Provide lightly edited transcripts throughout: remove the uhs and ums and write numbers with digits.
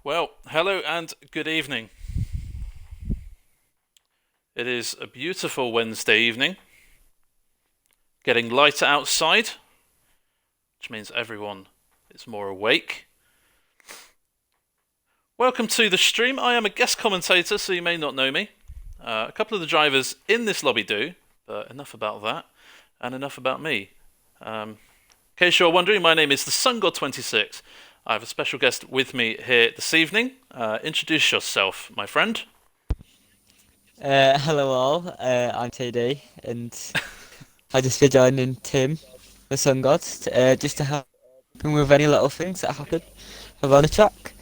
Well, hello and good evening. It is a beautiful Wednesday evening, getting lighter outside, which means everyone is more awake. Welcome to the stream. I am a guest commentator, so you may not know me. A couple of the drivers in this lobby do, but enough about that, and enough about me. In case you're wondering, my name is the SunGod26. I have a special guest with me here this evening. Introduce yourself, my friend. Hello all, I'm TD, and I just be joining Tim, the Sun God, just to help him with any little things that happen around the track.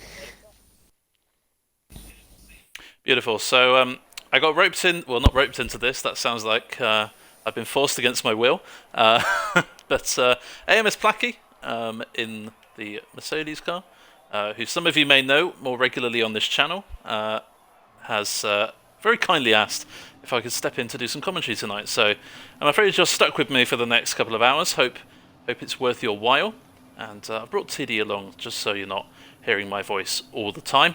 Beautiful. So I got roped in. Well, not roped into this. That sounds like I've been forced against my will. Uh, but AMS Placky in the Mercedes car, who some of you may know more regularly on this channel, has very kindly asked if I could step in to do some commentary tonight. So I'm afraid you're stuck with me for the next couple of hours. Hope it's worth your while. And I brought TD along just so you're not hearing my voice all the time.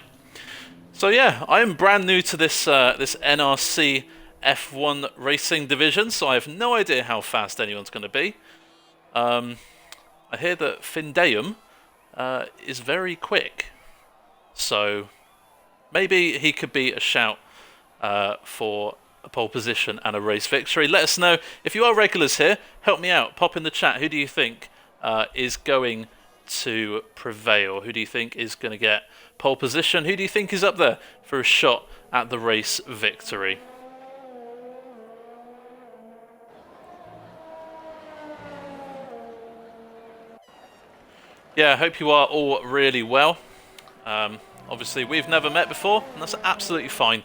So yeah, I am brand new to this NRC F1 racing division, so I have no idea how fast anyone's going to be. I hear that Findeum is very quick, so maybe he could be a shout for a pole position and a race victory. Let us know if you are regulars here. Help me out. Pop in the chat. Who do you think is going to prevail? Who do you think is going to get pole position? Who do you think is up there for a shot at the race victory? Yeah, I hope you are all really well. Obviously, we've never met before, and that's absolutely fine.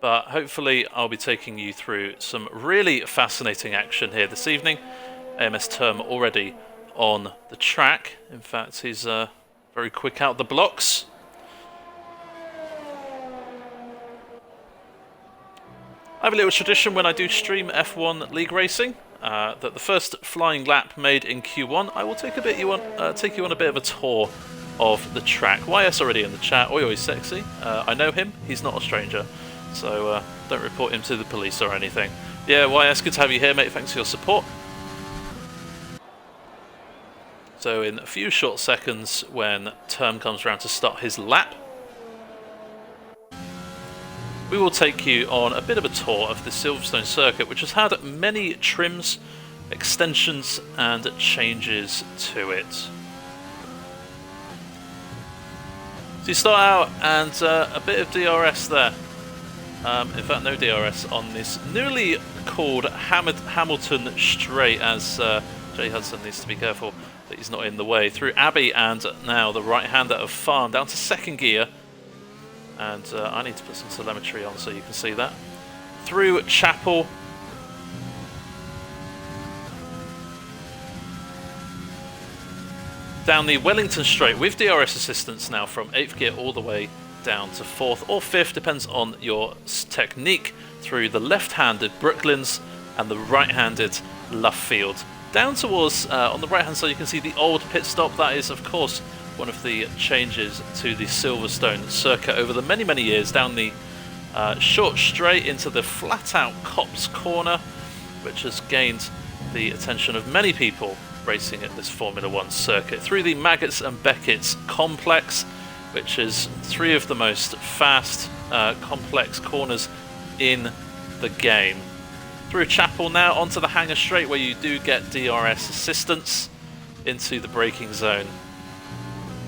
But hopefully, I'll be taking you through some really fascinating action here this evening. AMS Term already on the track. In fact, he's very quick out the blocks. I have a little tradition when I do stream F1 League Racing, that the first flying lap made in Q1, I will take you on a bit of a tour of the track. YS already in the chat. Oi oi sexy. I know him. He's not a stranger, so don't report him to the police or anything. Yeah, YS, good to have you here, mate. Thanks for your support. So in a few short seconds, when Term comes around to start his lap, we will take you on a bit of a tour of the Silverstone circuit, which has had many trims, extensions and changes to it. So you start out and a bit of DRS there. In fact, no DRS on this newly called Hamilton Straight, as Jay Hudson needs to be careful that he's not in the way. Through Abbey and now the right-hander of Farm down to second gear. And I need to put some telemetry on so you can see that. Through Chapel. Down the Wellington Straight with DRS assistance now from 8th gear all the way down to 4th or 5th, depends on your technique, through the left-handed Brooklands and the right-handed Luffield. Down towards, on the right-hand side, you can see the old pit stop. That is, of course, one of the changes to the Silverstone circuit over the many, many years. Down the short straight into the flat-out Copse Corner, which has gained the attention of many people racing at this Formula 1 circuit. Through the Maggots and Beckett's complex, which is three of the most fast, complex corners in the game. Through Chapel now onto the Hangar Straight, where you do get DRS assistance into the braking zone.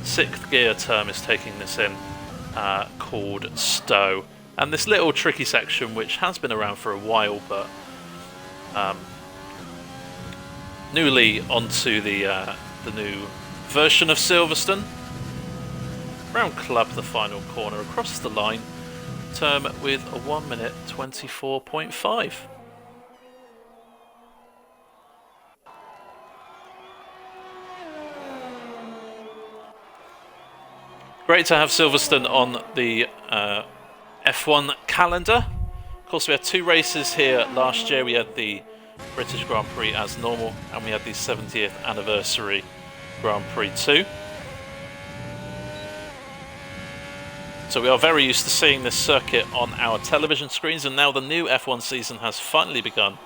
6th gear Term is taking this in, called Stowe. And this little tricky section, which has been around for a while, but newly onto the new version of Silverstone. Round Club, the final corner across the line. Term with a 1 minute 24.5. Great to have Silverstone on the F1 calendar. Of course, we had two races here last year. We had the British Grand Prix as normal, and we had the 70th anniversary Grand Prix 2. So we are very used to seeing this circuit on our television screens, and now the new F1 season has finally begun.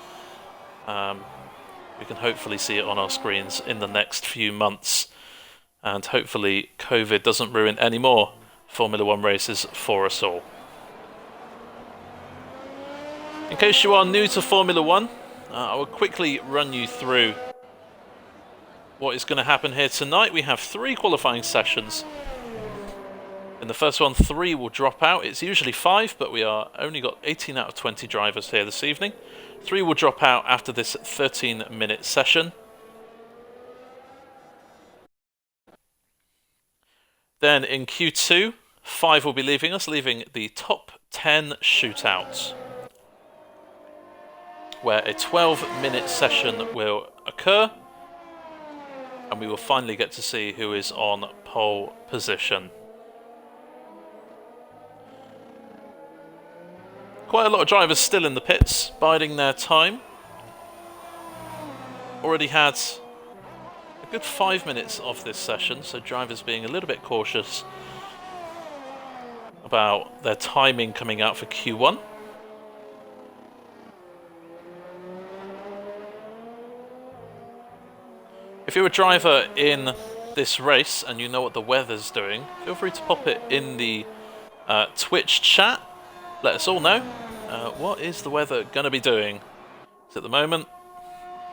We can hopefully see it on our screens in the next few months, and hopefully COVID doesn't ruin any more Formula 1 races for us all. In case you are new to Formula 1, I will quickly run you through what is going to happen here tonight. We have 3 qualifying sessions. In the first one, 3 will drop out. It's usually 5, but we are only got 18 out of 20 drivers here this evening. 3 will drop out after this 13-minute session. Then in Q2, 5 will be leaving us, leaving the top 10 shootouts, where a 12-minute session will occur, and we will finally get to see who is on pole position. Quite a lot of drivers still in the pits, biding their time. Already had a good 5 minutes of this session, so drivers being a little bit cautious about their timing coming out for Q1. If you're a driver in this race and you know what the weather's doing, feel free to pop it in the Twitch chat. Let us all know. What is the weather going to be doing? So at the moment,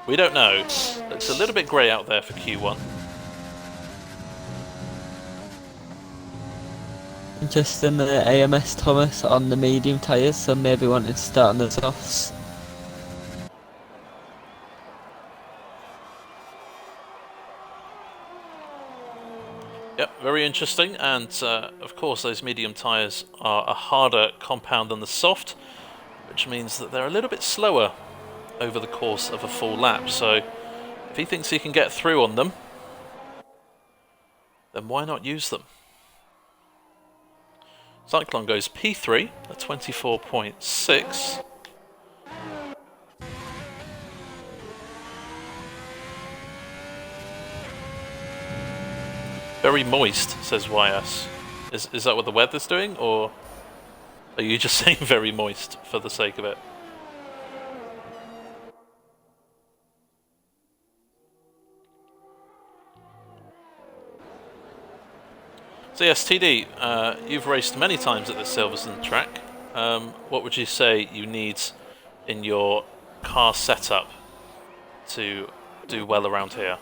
we don't know. Looks a little bit grey out there for Q1. Interesting, the AMS Thomas on the medium tyres, so maybe wanting to start on the softs. Yep, very interesting, and of course those medium tyres are a harder compound than the soft, which means that they're a little bit slower over the course of a full lap, so if he thinks he can get through on them, then why not use them? Cyclone goes P3 at 24.6. Very moist, says YS. Is that what the weather's doing, or are you just saying very moist for the sake of it? So yes, TD, you've raced many times at the Silverstone track. What would you say you need in your car setup to do well around here?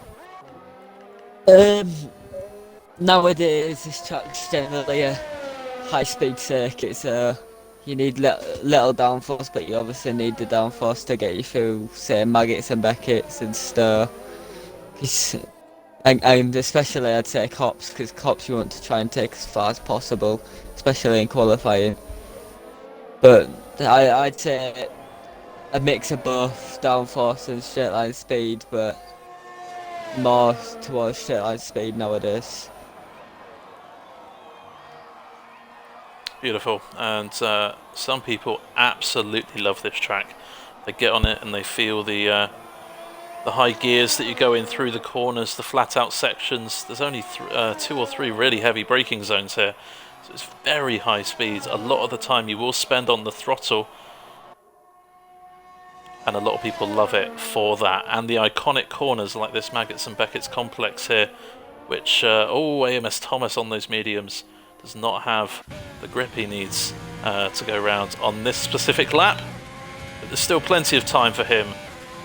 Nowadays, this track's generally a high-speed circuit, so you need little downforce, but you obviously need the downforce to get you through, say, Maggots and Beckett's and Stowe. And especially, I'd say, Cops, because Cops you want to try and take as far as possible, especially in qualifying. But I'd say a mix of both downforce and straight line speed, but more towards straight line speed nowadays. Beautiful, and some people absolutely love this track. They get on it and they feel the high gears that you go in through the corners, the flat out sections. There's only 2 or 3 really heavy braking zones here, so it's very high speeds. A lot of the time you will spend on the throttle, and a lot of people love it for that. And the iconic corners like this Maggots and Beckett's complex here, which AMS Thomas on those mediums does not have the grip he needs to go around on this specific lap, but there's still plenty of time for him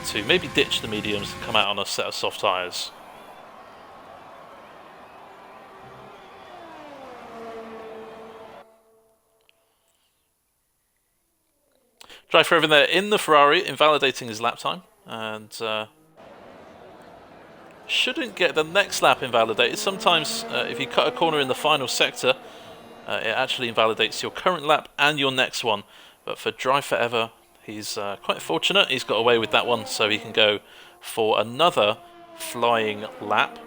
to maybe ditch the mediums and come out on a set of soft tyres. Driver over there in the Ferrari, invalidating his lap time, and shouldn't get the next lap invalidated. Sometimes if you cut a corner in the final sector, it actually invalidates your current lap and your next one. But for Drive Forever, he's quite fortunate. He's got away with that one, so he can go for another flying lap.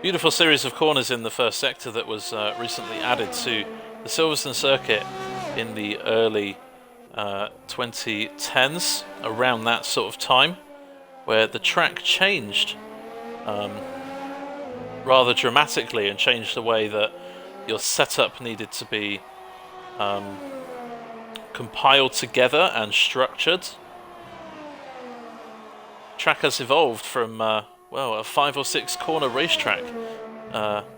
Beautiful series of corners in the first sector that was recently added to the Silverstone circuit in the early 2010s, around that sort of time, where the track changed rather dramatically and changed the way that your setup needed to be compiled together and structured. Track has evolved from well, a 5 or 6 corner racetrack,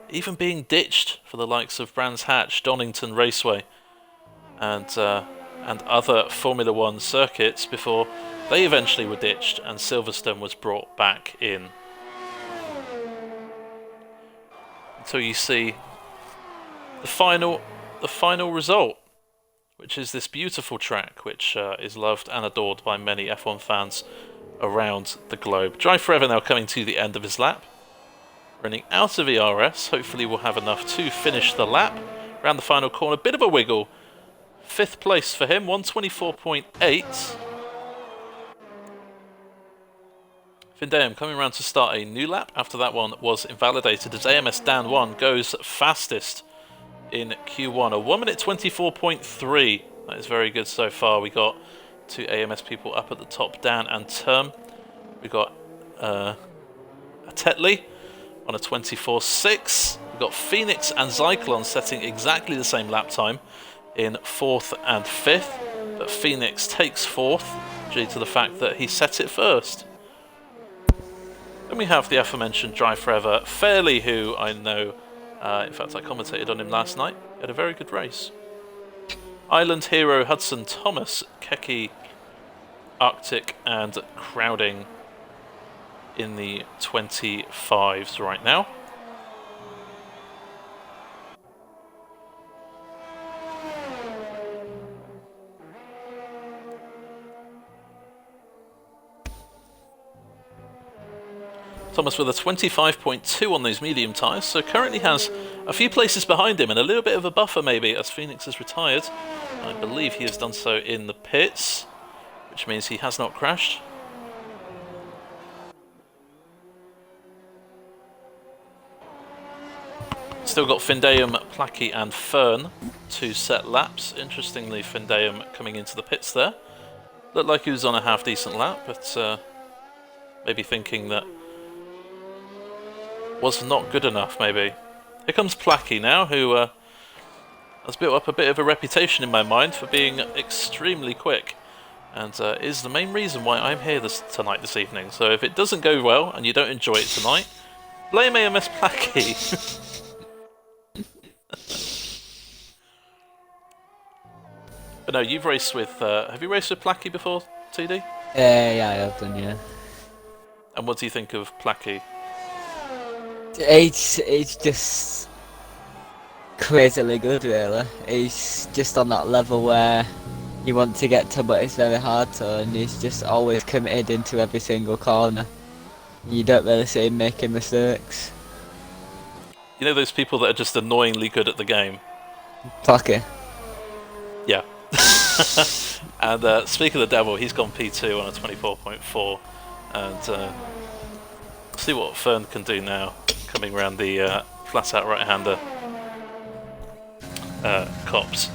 even being ditched for the likes of Brands Hatch, Donington Raceway, and other Formula One circuits before they eventually were ditched and Silverstone was brought back in. Until you see the final result, which is this beautiful track, which is loved and adored by many F1 fans around the globe. Drive Forever now coming to the end of his lap, running out of ERS. Hopefully we'll have enough to finish the lap. Around the final corner, bit of a wiggle. 5th place for him, 124.8. Findayum coming around to start a new lap after that one was invalidated as AMS Dan 1 goes fastest in Q1. A 1 minute 24.3. That is very good so far. We got 2 AMS people up at the top, Dan and Term. We got a Tetley on a 24.6. We've got Phoenix and Zyklon setting exactly the same lap time in 4th and 5th, but Phoenix takes 4th due to the fact that he set it first. Then we have the aforementioned Drive Forever Fairley, who I know, in fact I commentated on him last night, he had a very good race. Island Hero Hudson Thomas, Keki, Arctic and Crowding in the 25s right now. Thomas with a 25.2 on those medium tyres, so currently has a few places behind him and a little bit of a buffer maybe as Phoenix has retired. I believe he has done so in the pits, which means he has not crashed. Still got Findayum, Placky and Fern to set laps. Interestingly, Findayum coming into the pits there. Looked like he was on a half-decent lap, but maybe thinking that was not good enough, maybe. Here comes Placky now, who has built up a bit of a reputation in my mind for being extremely quick, and is the main reason why I'm here tonight, this evening. So if it doesn't go well and you don't enjoy it tonight, blame AMS Placky. But no, you've raced with. Have you raced with Placky before, TD? Yeah, I have done, yeah. And what do you think of Placky? He's just crazily good, really. He's just on that level where you want to get to, but it's very hard to, and he's just always committed into every single corner. You don't really see him making mistakes. You know those people that are just annoyingly good at the game? Placky. Yeah. And speaking of the devil, he's gone P2 on a 24.4, and see what Fern can do now, coming around the flat-out right-hander cops.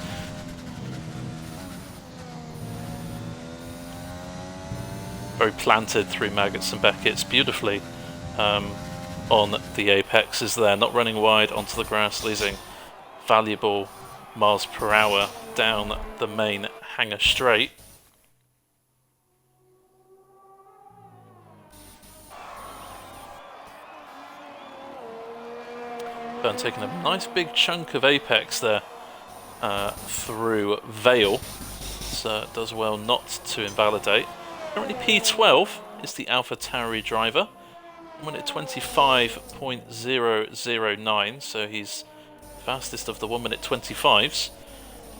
Very planted through Maggots and Beckett's beautifully on the apexes there, not running wide onto the grass, losing valuable miles per hour down the main hanger straight. Burn taking a nice big chunk of apex there through Vale, so it does well not to invalidate. Currently P12 is the Alpha Tauri driver, 1 minute 25.009, so he's fastest of the 1 minute 25s,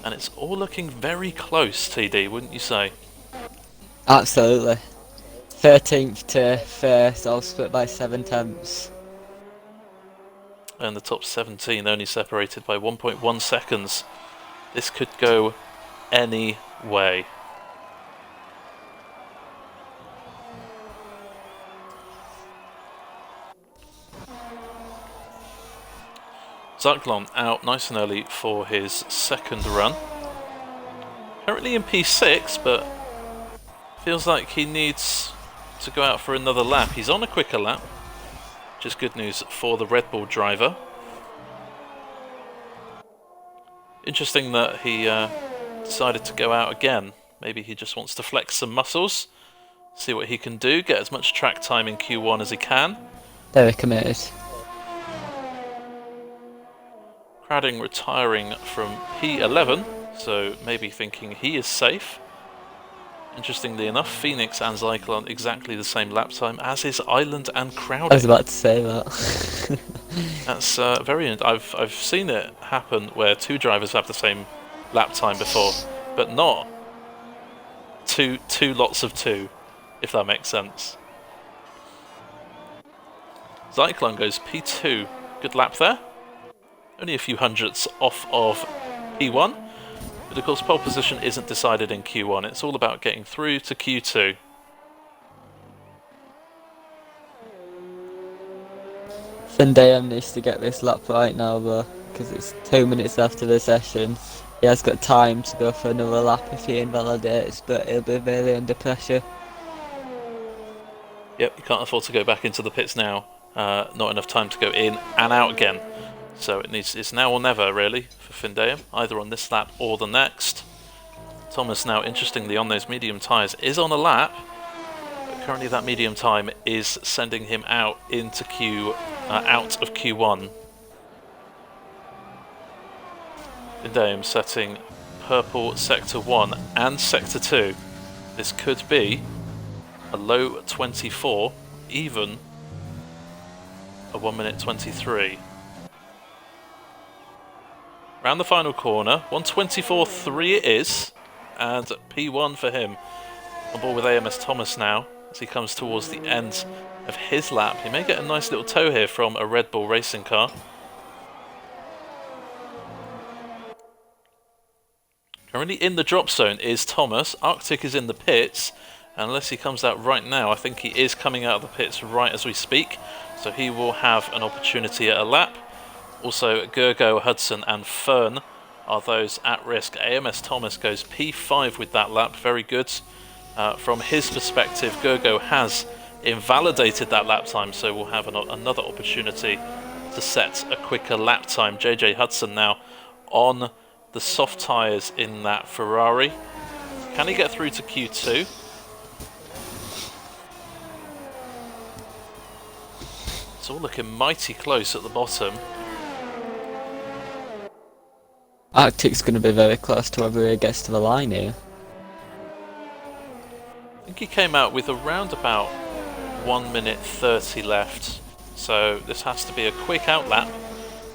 and it's all looking very close, TD, wouldn't you say? Absolutely. 13th to 1st, all split by 7 tenths. And the top 17 only separated by 1.1 seconds. This could go any way. Zyklon out nice and early for his second run. Currently in P6, but feels like he needs to go out for another lap. He's on a quicker lap, which is good news for the Red Bull driver. Interesting that he decided to go out again. Maybe he just wants to flex some muscles, see what he can do, get as much track time in Q1 as he can. Very committed. Cradding retiring from P11, so maybe thinking he is safe. Interestingly enough, Phoenix and Zyklon exactly the same lap time, as is Island and Crowding. I was about to say that. That's very... I've seen it happen where two drivers have the same lap time before, but not two lots of two, if that makes sense. Zyklon goes P2. Good lap there. Only a few hundredths off of P1. But of course, pole position isn't decided in Q1. It's all about getting through to Q2. Zendaya needs to get this lap right now though, because it's 2 minutes after the session. He has got time to go for another lap if he invalidates, but he'll be really under pressure. Yep, you can't afford to go back into the pits now. Not enough time to go in and out again. So it's now or never, really, for Findayam, either on this lap or the next. Thomas now, interestingly, on those medium tyres, is on a lap, but currently that medium time is sending him out into out of Q1. Findayam setting purple Sector 1 and Sector 2. This could be a low 24, even a 1 minute 23. Round the final corner, 1:24.3 it is, and P1 for him. On board with AMS Thomas now, as he comes towards the end of his lap. He may get a nice little tow here from a Red Bull racing car. Currently in the drop zone is Thomas. Arctic is in the pits, and unless he comes out right now, I think he is coming out of the pits right as we speak, so he will have an opportunity at a lap. Also, Gergo, Hudson and Fern are those at risk. AMS Thomas goes P5 with that lap, very good. From his perspective, Gergo has invalidated that lap time, so we'll have another opportunity to set a quicker lap time. JJ Hudson now on the soft tyres in that Ferrari. Can he get through to Q2? It's all looking mighty close at the bottom. Arctic's going to be very close to whoever he gets to the line here. I think he came out with around about 1 minute 30 left, so this has to be a quick outlap,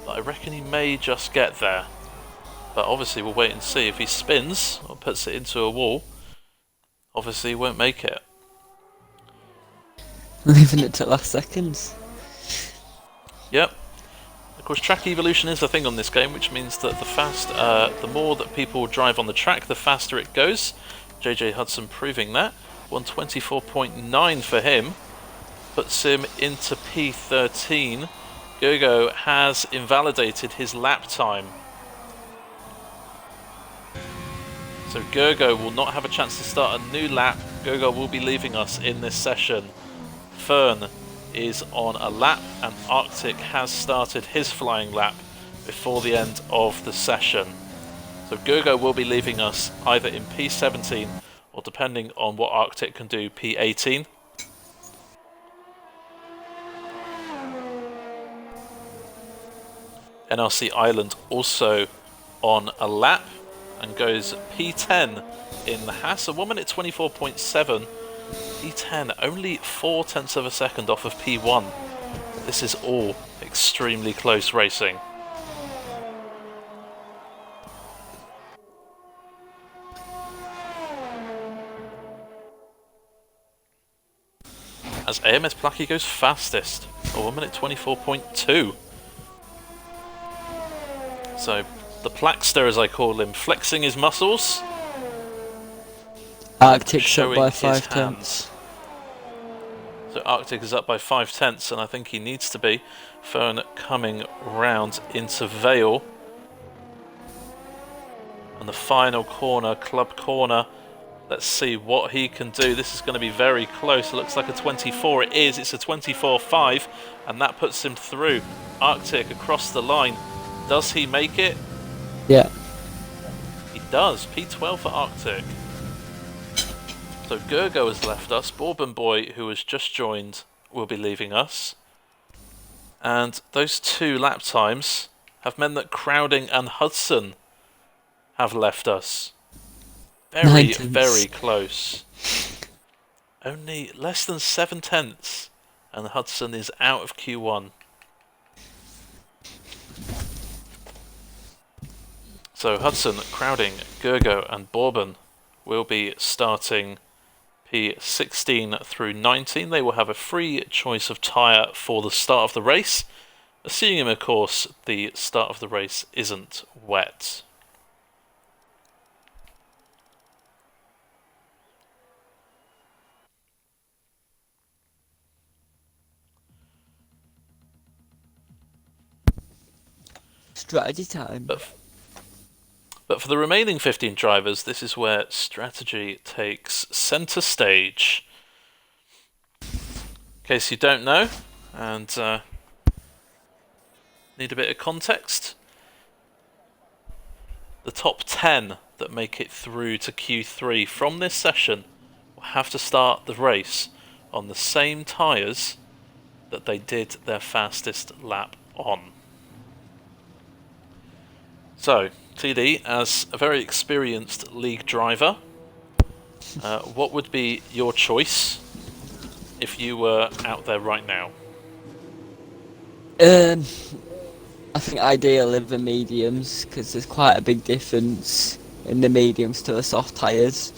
but I reckon he may just get there. But obviously we'll wait and see. If he spins or puts it into a wall, obviously he won't make it. Leaving it to last seconds. Yep. Of course, track evolution is the thing on this game, which means that the more that people drive on the track, the faster it goes. JJ Hudson proving that. 1:24.9 for him. Puts him into P13. Gergo has invalidated his lap time. So Gergo will not have a chance to start a new lap. Gergo will be leaving us in this session. Fern is on a lap, and Arctic has started his flying lap before the end of the session. So Gergo will be leaving us either in P17 or, depending on what Arctic can do, P18. NRC Island also on a lap and goes P10 in the Haas, a 1 minute 24.7. P10, only 0.4 of a second off of P1. This is all extremely close racing. As AMS Plucky goes fastest, a 1 minute 24.2. So the Plackster, as I call him, flexing his muscles. Arctic's up by 5/10. So Arctic is up by 5/10, and I think he needs to be. Fern coming round into Vale. And the final corner, club corner. Let's see what he can do. This is going to be very close. It looks like a 24. It is. It's a 24.5, and that puts him through. Arctic across the line. Does he make it? Yeah. He does. P12 for Arctic. So Gergo has left us. Bourbon Boy, who has just joined, will be leaving us. And those 2 lap times have meant that Crowding and Hudson have left us. Very, very close. Only less than 7 tenths, and Hudson is out of Q1. So Hudson, Crowding, Gergo and Bourbon will be starting P16 through 19. They will have a free choice of tyre for the start of the race, assuming of course the start of the race isn't wet. Strategy time. But for the remaining 15 drivers, this is where strategy takes centre stage. In case you don't know, and need a bit of context, the top 10 that make it through to Q3 from this session will have to start the race on the same tyres that they did their fastest lap on. So, TD, as a very experienced league driver, what would be your choice if you were out there right now? I think ideally the mediums, because there's quite a big difference in the mediums to the soft tyres.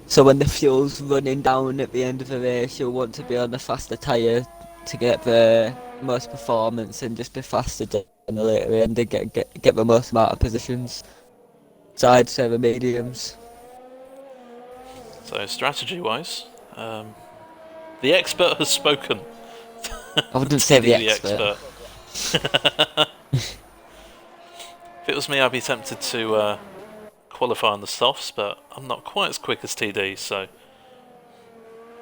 So when the fuel's running down at the end of the race, you'll want to be on the faster tyre to get the most performance and just be faster generally at the end and get the most amount of positions. So I'd say the mediums. So strategy-wise, the expert has spoken. I wouldn't say the expert. If it was me, I'd be tempted to qualify on the softs, but I'm not quite as quick as TD, so...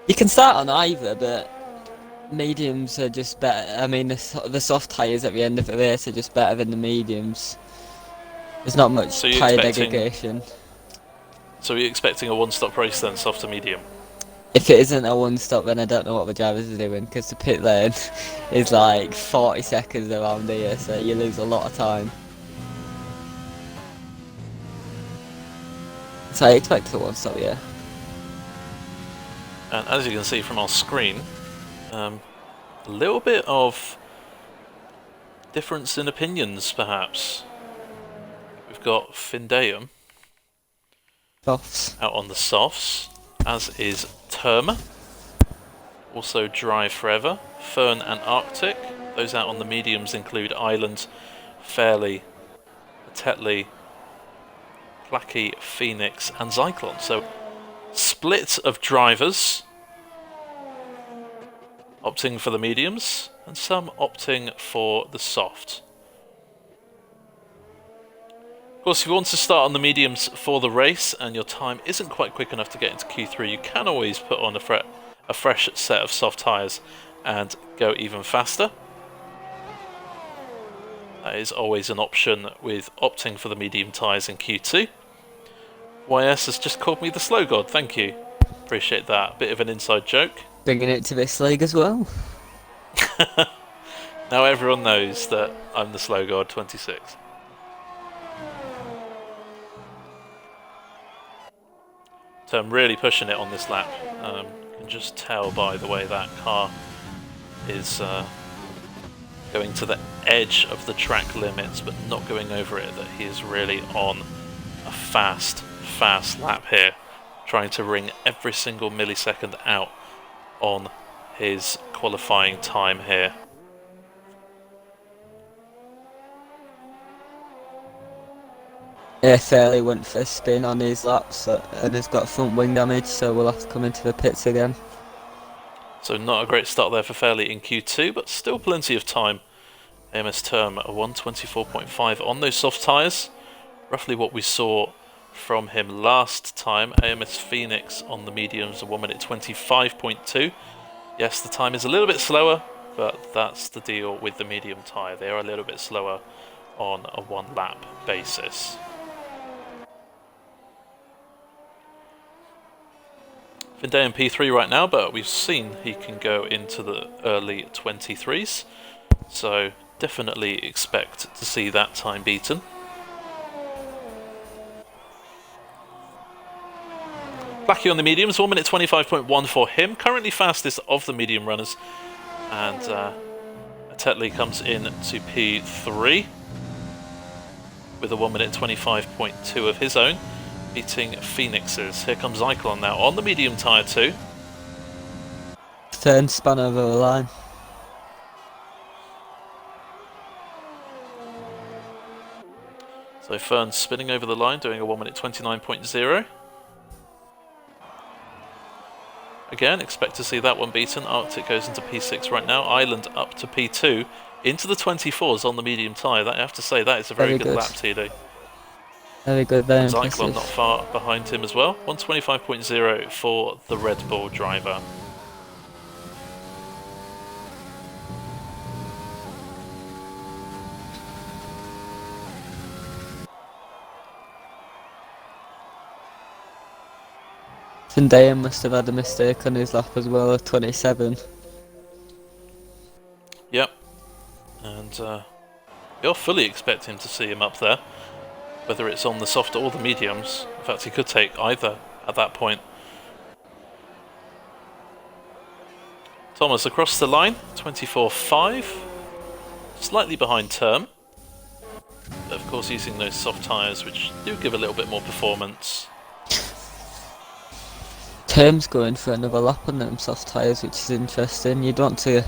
You can start on either, but mediums are just better. I mean, the soft tyres at the end of the race are just better than the mediums. There's not much tyre degradation. So you're expecting a one-stop race then, soft to medium? If it isn't a one-stop, then I don't know what the drivers are doing, because the pit lane is like 40 seconds around here, so you lose a lot of time. So I expect a one-stop, yeah. And as you can see from our screen, a little bit of difference in opinions, perhaps. We've got Findeum Softs. out on the softs, as is Term. Also Drive Forever, Fern and Arctic. Those out on the mediums include Island, Fairley, Tetley, Placky, Phoenix and Zyklon. So split of drivers opting for the mediums and some opting for the soft. Of course, if you want to start on the mediums for the race and your time isn't quite quick enough to get into Q3, you can always put on a fresh set of soft tyres and go even faster. That is always an option with opting for the medium tyres in Q2. YS has just called me the slow god, thank you. Appreciate that. Bit of an inside joke. Bringing it to this league as well. Now everyone knows that I'm the slow god 26. So I'm really pushing it on this lap. You can just tell by the way that car is going to the edge of the track limits but not going over it, that he is really on a fast lap here, trying to wring every single millisecond out on his qualifying time here. Yeah, Fairley went for a spin on his laps and has got front wing damage, so we'll have to come into the pits again. So not a great start there for Fairley in Q2, but still plenty of time. AMS Term a 124.5 on those soft tyres. roughly what we saw from him last time. AMS Phoenix on the mediums, a 1 minute 25.2. Yes, the time is a little bit slower, but that's the deal with the medium tyre. They are a little bit slower on a 1 lap basis. Finday in P3 right now, but we've seen he can go into the early 23s, so definitely expect to see that time beaten. Blackie on the mediums, 1 minute 25.1 for him, currently fastest of the medium runners, and Tetley comes in to P3 with a 1 minute 25.2 of his own, beating Phoenix's. Here comes Zyklon now on the medium tyre too. Turn span over the line. So Fern's spinning over the line, doing a 1 minute 29.0. Again, expect to see that one beaten. Arctic goes into P6 right now. Island up to P2. Into the 24s on the medium tyre. I have to say, that is a very good lap, TD. Very good, very impressive. Zyklon not far behind him as well. 125.0 for the Red Bull driver. Zendaya must have had a mistake on his lap as well, 27. Yep. And you're fully expecting to see him up there. Whether it's on the soft or the mediums. In fact, he could take either at that point. Thomas across the line, 24.5. Slightly behind Term. But of course using those soft tyres, which do give a little bit more performance. Term's going for another lap on them soft tyres, which is interesting. You'd want to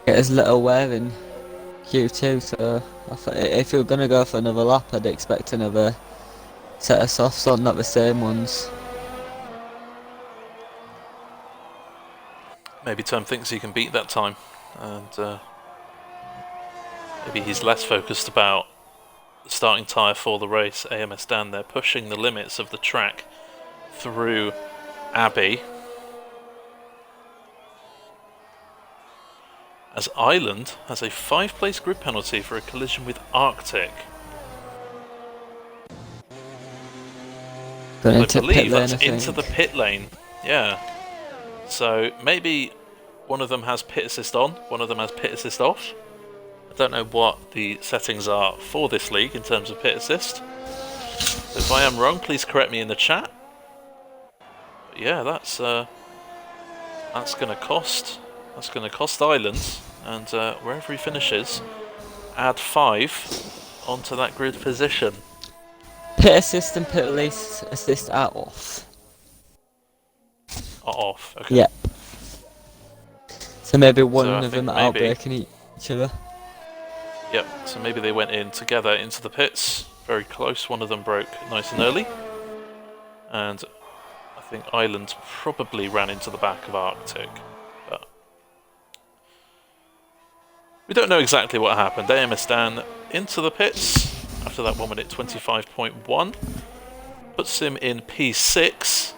get as little wear in Q2, so if you're going to go for another lap, I'd expect another set of softs on, not the same ones. Maybe Term thinks he can beat that time, and maybe he's less focused about the starting tyre for the race. AMS Dan there pushing the limits of the track through Abbey. As Island has a 5-place grid penalty for a collision with Arctic. I believe that's into the pit lane. Yeah. So maybe one of them has pit assist on, one of them has pit assist off. I don't know what the settings are for this league in terms of pit assist. So if I am wrong, please correct me in the chat. But yeah, that's gonna cost. That's going to cost Islands, and wherever he finishes, add 5 onto that grid position. Pit assist and pit release assist are off. Are off, okay. Yep. So maybe one So of them are outbraking each other. Yep, so maybe they went in together into the pits, very close. One of them broke nice and early, and I think Island probably ran into the back of Arctic. We don't know exactly what happened. AMS Dan into the pits after that 1 minute 25.1. Puts him in P6.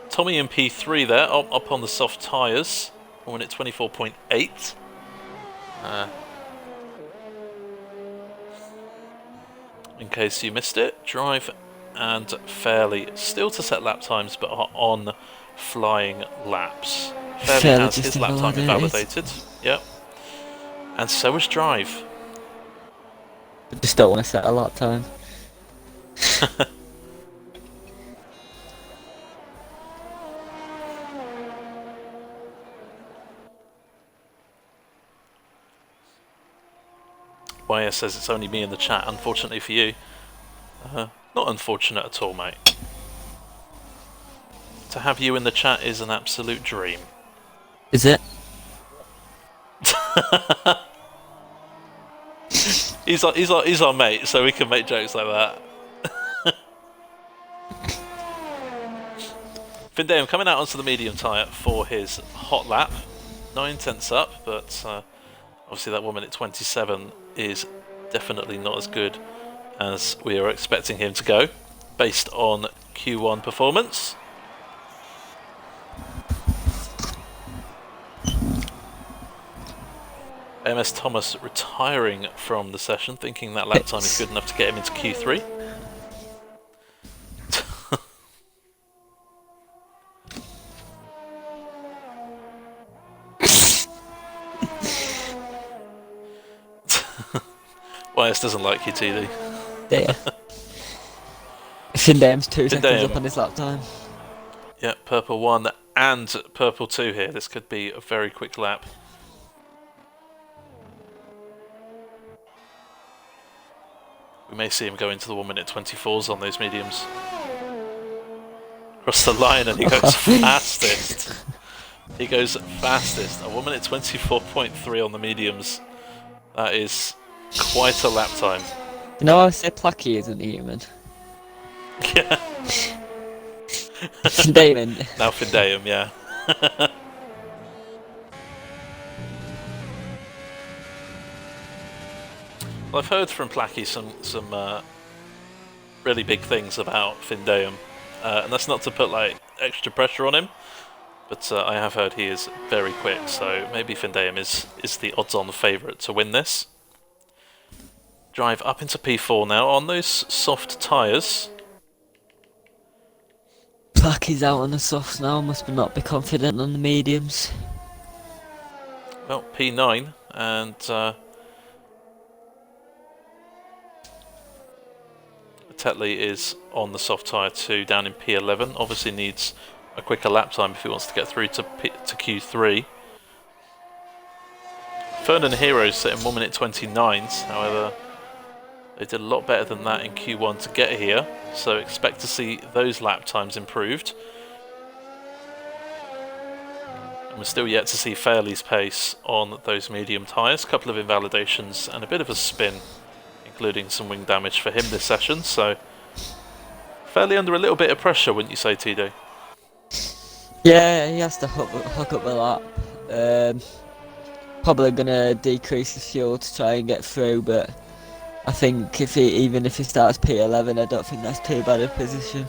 Tommy in P3 there, up on the soft tyres. 1 minute 24.8. In case you missed it, Drive and Fairley still to set lap times, but are on flying laps. Fairley has his lap time invalidated. Yep. And so is Drive. I just don't want to set a lap time. YS says it's only me in the chat, unfortunately for you. Not unfortunate at all, mate. To have you in the chat is an absolute dream. Is it? He's our mate, so we can make jokes like that. Findam coming out onto the medium tyre for his hot lap. 9 tenths up, but obviously that 1 minute 27 is definitely not as good as we are expecting him to go, based on Q1 performance. AMS Thomas retiring from the session, thinking that lap time is good enough to get him into Q3. YS doesn't like you, TD. There. Findam's 2 seconds Findam. up on his lap time. Yeah, purple 1 and purple 2 here. This could be a very quick lap. We may see him go into the 1 minute 24s on those mediums. Across the line, and he goes fastest. He goes fastest. A 1 minute 24.3 on the mediums. That is quite a lap time. You know, I say Plucky isn't human. Yeah. Damon. Now Findam, yeah. Well, I've heard from Placky some really big things about Findam, and that's not to put like extra pressure on him, but I have heard he is very quick, so maybe Findam is the odds-on favourite to win this. Drive up into P4 now on those soft tyres. Placky's out on the softs now, must not be confident on the mediums. Well, P9, and Tetley is on the soft tyre too, down in P11. Obviously needs a quicker lap time if he wants to get through to Q3. Fern and Heroes set in 1 minute 29s, however, they did a lot better than that in Q1 to get here, so expect to see those lap times improved. And we're still yet to see Fairley's pace on those medium tyres. A couple of invalidations and a bit of a spin, including some wing damage for him this session, so fairly under a little bit of pressure, wouldn't you say, TD? Yeah, he has to hook up the lap. Probably gonna decrease the fuel to try and get through, but I think even if he starts P11, I don't think that's too bad a position.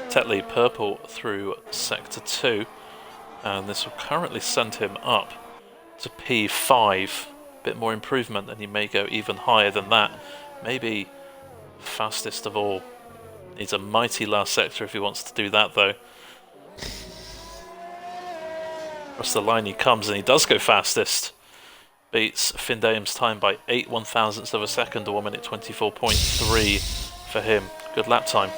Tetley purple through sector 2, and this will currently send him up to P5. Bit more improvement, and he may go even higher than that. Maybe fastest of all. Needs a mighty last sector if he wants to do that, though. Across the line he comes, and he does go fastest. Beats Findam's time by 8 1,000ths of a second, or 1 minute 24.3 for him. Good lap time.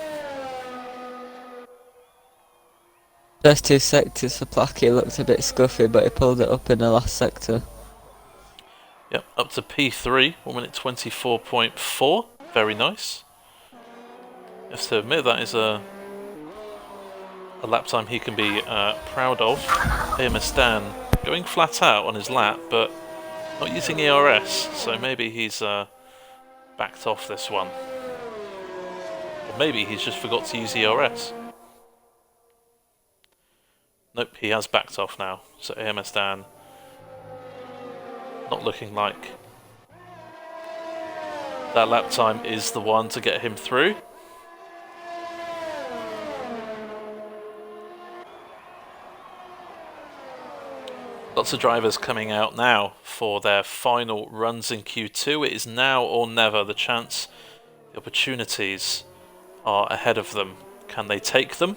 First 2 sectors for Placky looked a bit scuffy, but he pulled it up in the last sector. Yep, up to P3, 1 minute 24.4. Very nice. I have to admit that is a lap time he can be proud of. AMS Dan going flat out on his lap, but not using ERS, so maybe he's backed off this one. Or maybe he's just forgot to use ERS. Nope, he has backed off now, so AMS Dan not looking like that lap time is the one to get him through. Lots of drivers coming out now for their final runs in Q2. It is now or never. The chance, the opportunities are ahead of them. Can they take them?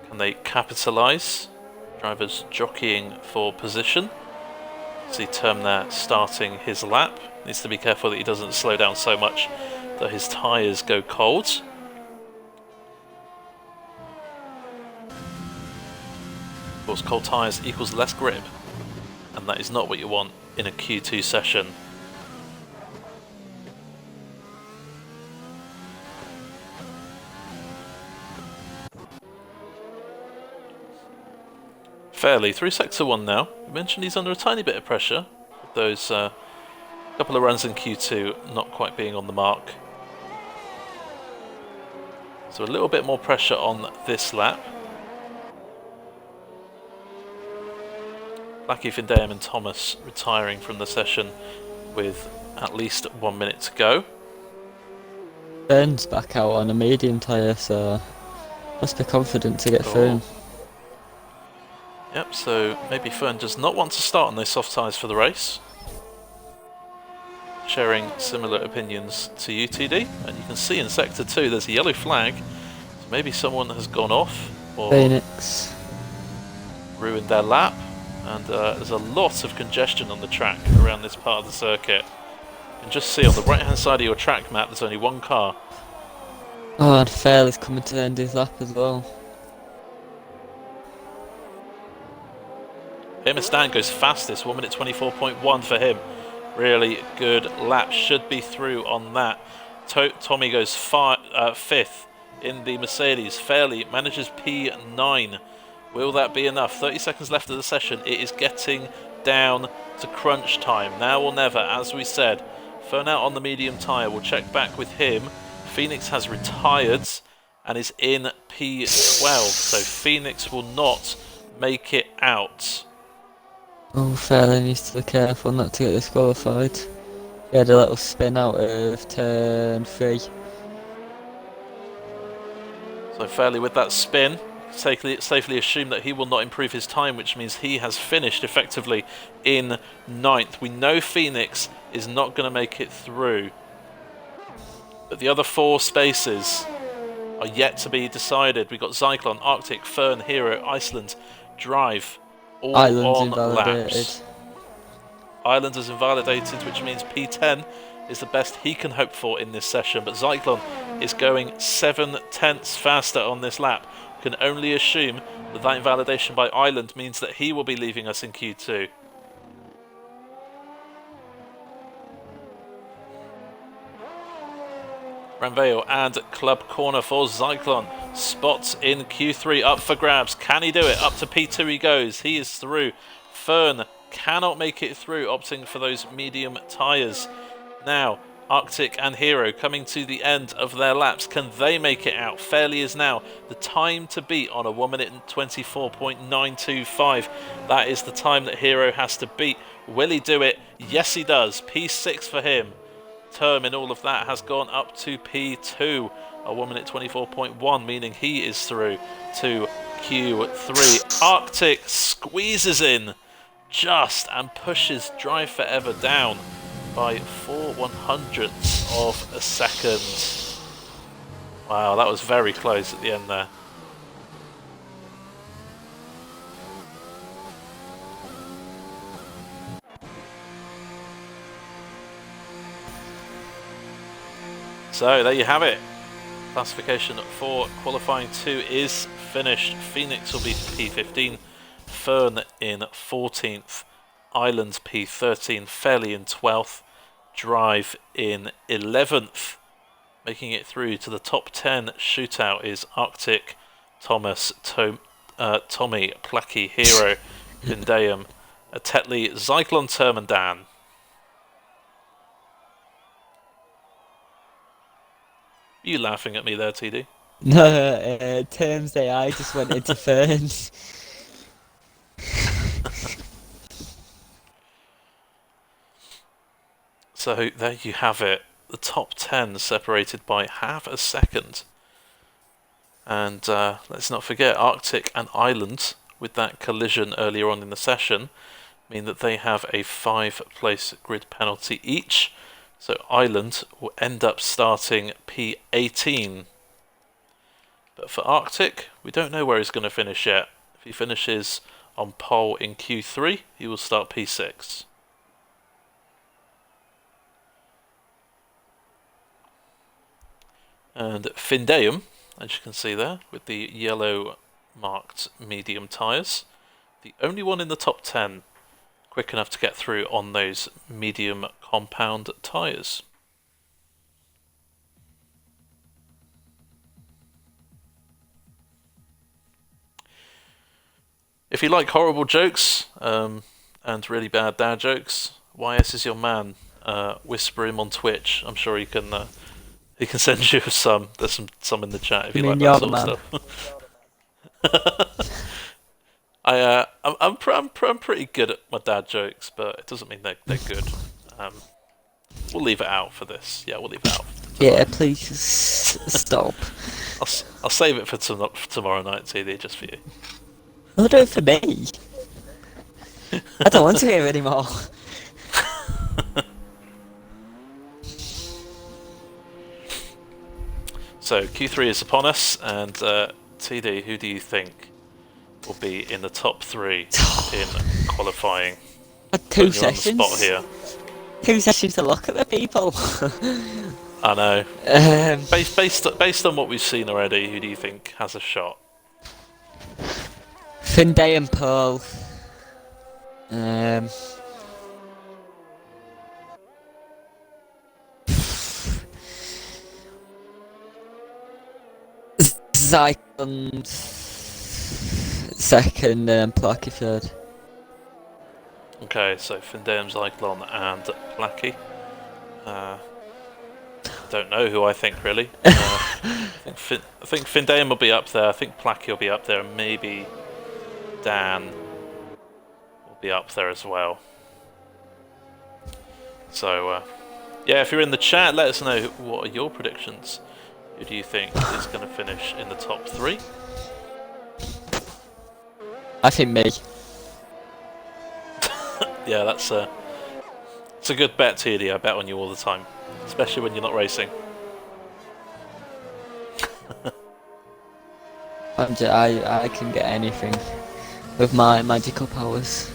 Can they capitalise? Drivers jockeying for position. See Term there starting his lap. Needs to be careful that he doesn't slow down so much that his tyres go cold. Of course, cold tyres equals less grip, and that is not what you want in a Q2 session. Fairly through sector 1 now. We mentioned he's under a tiny bit of pressure with those couple of runs in Q2 not quite being on the mark. So a little bit more pressure on this lap. Blackie, Findayam and Thomas retiring from the session with at least 1 minute to go. Fern's back out on a medium tyre, so must be confident to get Fern. Yep, so maybe Fern does not want to start on those soft tyres for the race. Sharing similar opinions to you, TD. And you can see in Sector 2 there's a yellow flag. So maybe someone has gone off or Phoenix ruined their lap. And there's a lot of congestion on the track around this part of the circuit. You can just see on the right hand side of your track map there's only one car. Oh, and Fairley's coming to end his lap as well. Stan goes fastest, 1 minute 24.1 for him. Really good lap, should be through on that. Tommy goes 5th in the Mercedes. Fairley manages P9. Will that be enough? 30 seconds left of the session. It is getting down to crunch time. Now or never, as we said. Fern out on the medium tyre. We'll check back with him. Phoenix has retired and is in P12. So Phoenix will not make it out. Oh, Fairley needs to be careful not to get disqualified. He had a little spin out of turn 3. So Fairley with that spin, safely assume that he will not improve his time, which means he has finished effectively in 9th. We know Phoenix is not going to make it through. But the other 4 spaces are yet to be decided. We've got Zyklon, Arctic, Fern, Hero, Iceland, Drive. All Island's on invalidated. laps. Island is invalidated, which means P10 is the best he can hope for in this session. But Zyklon is going 7/10 faster on this lap. We can only assume that that invalidation by Island means that he will be leaving us in Q2. Ranveil and Club Corner for Zyklon. Spots in Q3 up for grabs. Can he do it? Up to P2 he goes. He is through. Fern cannot make it through, opting for those medium tyres. Now, Arctic and Hero coming to the end of their laps. Can they make it out? Fairley is now the time to beat on a 1 minute and 24.925. That is the time that Hero has to beat. Will he do it? Yes, he does. P6 for him. Term in all of that has gone up to P2, a 1 minute 24.1, meaning he is through to Q3. Arctic squeezes in just and pushes Drive Forever down by 4/100ths of a second. Wow, that was very close at the end there. So there you have it. Classification for qualifying 2 is finished. Phoenix will be P15, Fern in 14th, Island P13, Fairley in 12th, Drive in 11th. Making it through to the top 10 shootout is Arctic, Thomas, Tommy, Blackie, Hero, Findayam, Tetley, Zyklon, Term and Dan. You laughing at me there, TD? No, Term's AI just went into Ferns. So there you have it. The top 10 separated by half a second. And let's not forget, Arctic and Island, with that collision earlier on in the session, mean that they have a 5-place grid penalty each. So Island will end up starting P18. But for Arctic, we don't know where he's going to finish yet. If he finishes on pole in Q3, he will start P6. And Findayam, as you can see there, with the yellow marked medium tyres, the only one in the top 10 quick enough to get through on those medium compound tyres. If you like horrible jokes and really bad dad jokes, YS is your man. Whisper him on Twitch. I'm sure he can send you some. There's some in the chat if you like that sort of stuff. I'm pretty good at my dad jokes, but it doesn't mean they're good. Um, we'll leave it out for this. Yeah, we'll leave it out for tonight. Yeah, please stop. I'll save it for tomorrow night, TD, just for you. Don't do it for me. I don't want to hear anymore. So Q3 is upon us, and TD, who do you think will be in the top 3 in qualifying? Two sessions. On the spot here. 2 sessions to look at the people. I know. Based on what we've seen already, who do you think has a shot? Finday and Pearl. Zyklon second, Plucky third. Okay, so Findam, Zyklon, and Placky. Don't know who I think really. I think Findam will be up there. I think Placky will be up there, and maybe Dan will be up there as well. So yeah, if you're in the chat, let us know what are your predictions. Who do you think is going to finish in the top 3? I think me. Yeah, it's a good bet, TD. I bet on you all the time, especially when you're not racing. I can get anything with my magical powers.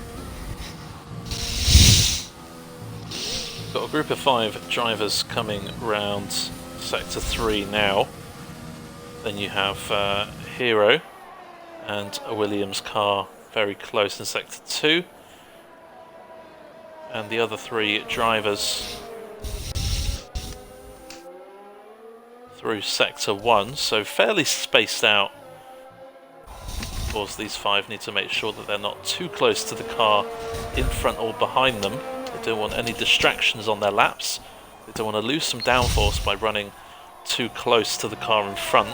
Got a group of 5 drivers coming round Sector 3 now. Then you have Hero and a Williams car very close in Sector 2. And the other 3 drivers through Sector 1, so fairly spaced out. Of course, these 5 need to make sure that they're not too close to the car in front or behind them. They don't want any distractions on their laps. They don't want to lose some downforce by running too close to the car in front.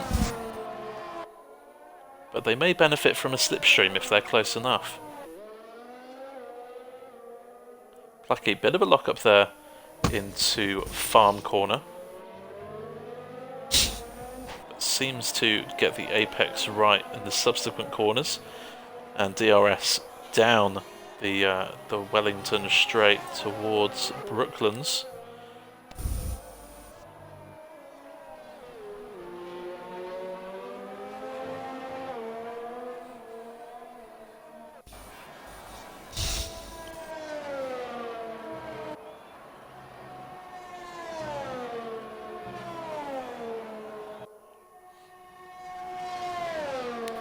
But they may benefit from a slipstream if they're close enough. Lucky, bit of a lock up there into Farm Corner. But seems to get the apex right in the subsequent corners. And DRS down the Wellington straight towards Brooklands.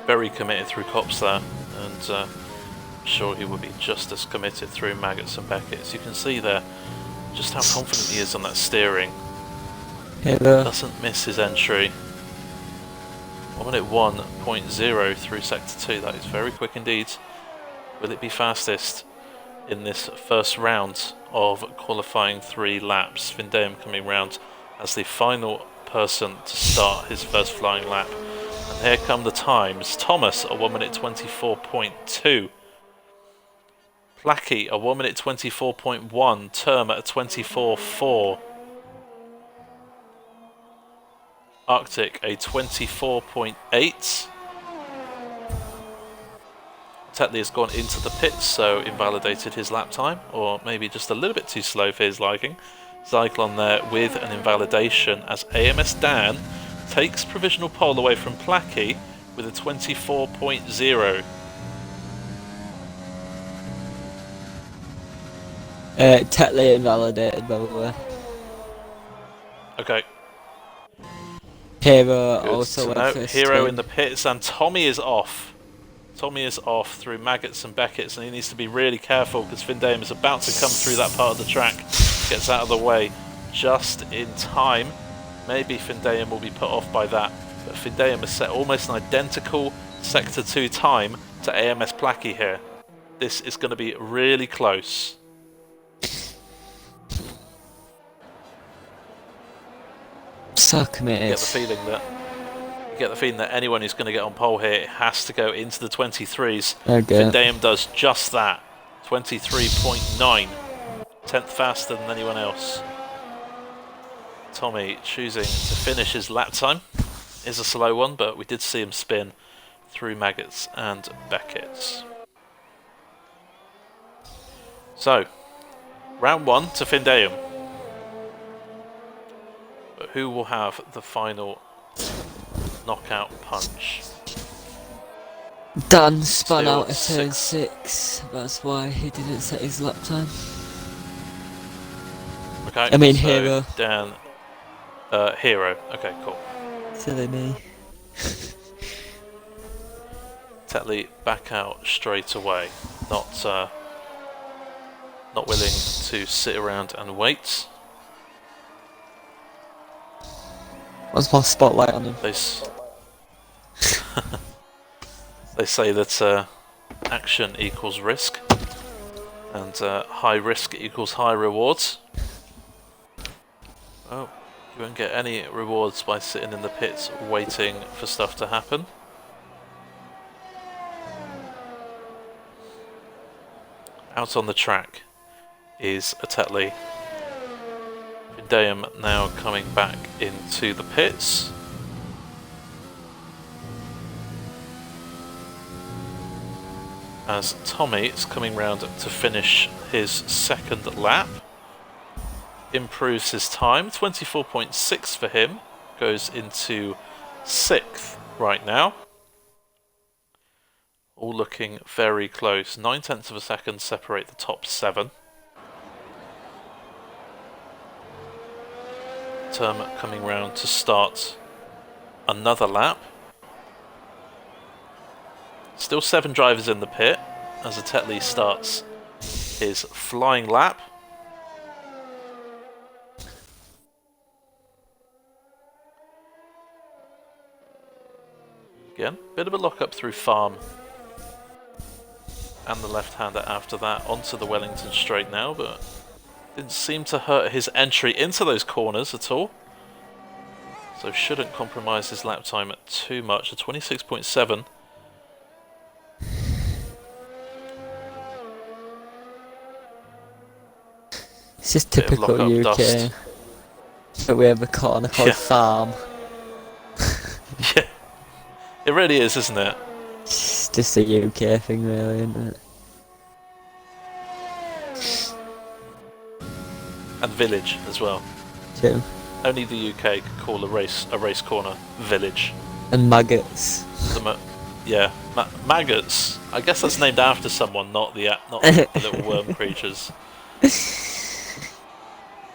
Very committed through Cops there, and I'm sure he would be just as committed through Maggots and Beckett's. You can see there just how confident he is on that steering. Doesn't miss his entry. 1:01.0 through Sector 2, that is very quick indeed. Will it be fastest in this first round of qualifying 3 laps? Findam coming round as the final person to start his first flying lap. And here come the times. Thomas, a 1:24.2. Placky, a 1:24.1. Terma, a 24.4. Arctic, a 24.8. Tetley has gone into the pits, so invalidated his lap time, or maybe just a little bit too slow for his liking. Zyklon there with an invalidation as AMS Dan takes provisional pole away from Placky with a 24.0. Tetley invalidated, by the way. Okay. Hero Good also to went know. first. Hero in the pits, and Tommy is off. Tommy is off through Maggots and Beckett's, and he needs to be really careful because Findam is about to come through that part of the track. Gets out of the way just in time. Maybe Findam will be put off by that, but Findam has set almost an identical Sector 2 time to AMS Placky here. This is going to be really close. So committed. I get the feeling that get the feeling that anyone who's going to get on pole here has to go into the 23s. Okay. Findayum does just that. 23.9. 10th faster than anyone else. Tommy choosing to finish his lap time. Is a slow one, but we did see him spin through Maggots and Beckett's. So, round 1 to Findayum. But who will have the final knockout punch? Dan spun Still out of turn 6. That's why he didn't set his lap time. Okay. I mean, so Hero. Dan, Hero. Okay, cool. Silly me. Tetley back out straight away. Not willing to sit around and wait. What's my spotlight on him? They say that action equals risk, and high risk equals high rewards. Oh, you won't get any rewards by sitting in the pits waiting for stuff to happen. Out on the track is a Tetley. Findayum now coming back into the pits. As Tommy is coming round to finish his second lap. Improves his time, 24.6 for him. Goes into 6th right now. All looking very close. 9/10 of a second separate the top 7. Term coming round to start another lap. Still 7 drivers in the pit as a Tetley starts his flying lap. Again, bit of a lock-up through Farm and the left-hander after that onto the Wellington straight now, but didn't seem to hurt his entry into those corners at all. So shouldn't compromise his lap time too much. A 26.7. It's just typical UK. Dust. So we have a corner called Farm. Yeah, it really is, isn't it? It's just a UK thing, really, isn't it? And village as well. True. Only the UK could call a race corner village. And Maggots. Yeah, maggots. I guess that's named after someone, not the little worm creatures.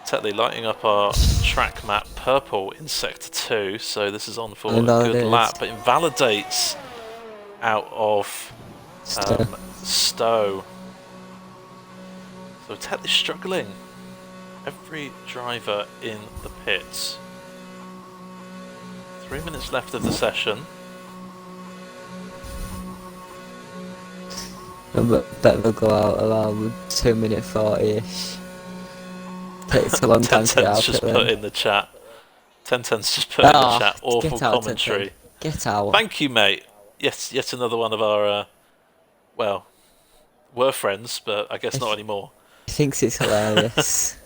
Tetley lighting up our track map purple in sector 2, so this is on for a good lap, but invalidates out of Stowe. So Tetley's struggling. Every driver in the pits. 3 minutes left of the session. I bet they'll go out around 2 minute 40ish. Takes a long time to get out just of put it. in the chat. 1010's just put in the chat. Awful commentary. Get out. Thank you, mate. Yes, yet another one of our, well, were friends, but I guess not anymore. He thinks it's hilarious.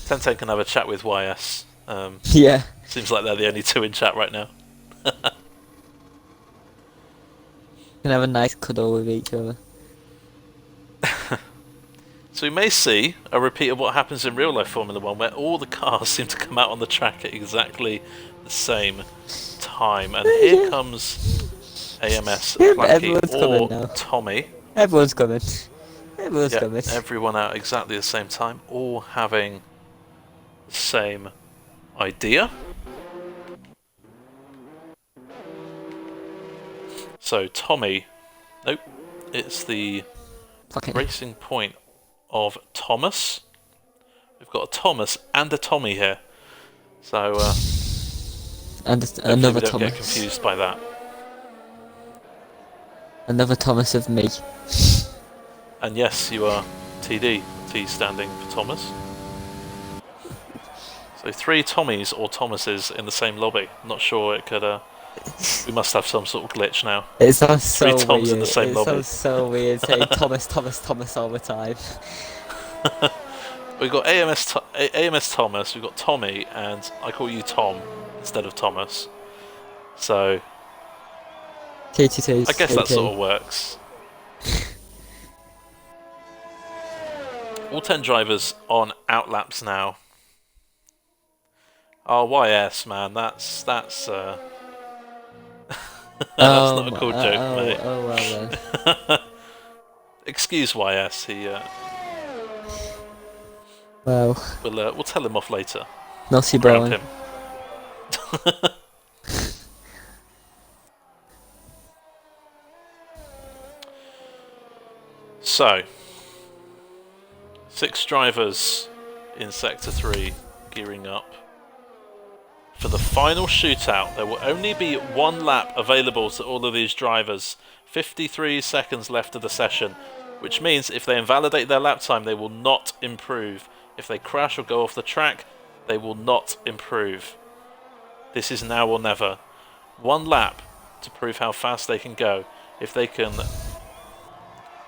1010 can have a chat with YS. Yeah. Seems like they're the only 2 in chat right now. Can have a nice cuddle with each other. So we may see a repeat of what happens in real life Formula 1, where all the cars seem to come out on the track at exactly the same time. And here comes AMS Placky or Tommy. Everyone's coming. Everyone's coming. Everyone out exactly the same time, all having the same idea. So Tommy, nope, it's the Racing Point of Thomas. We've got a Thomas and a Tommy here, so and another we don't Thomas. get confused by that. Another Thomas of me. And yes, you are TD, T standing for Thomas. So 3 Tommies or Thomases in the same lobby. I'm not sure it could. We must have some sort of glitch now. It sounds 3 so Toms weird. in the same It lobby. sounds so weird saying Thomas, Thomas, Thomas all the time. We've got AMS Thomas, we've got Tommy, and I call you Tom instead of Thomas. So TTTs, I guess that KT. sort of works. All 10 drivers on outlaps now. Oh, YS, man, that's that's not a cool joke, mate. Oh well then. Excuse YS, he Well, we'll tell him off later. Nosy Ground boy. him. So, 6 drivers in Sector 3 gearing up. For the final shootout, there will only be 1 lap available to all of these drivers. 53 seconds left of the session, which means if they invalidate their lap time, they will not improve. If they crash or go off the track, they will not improve. This is now or never. 1 lap to prove how fast they can go. If they can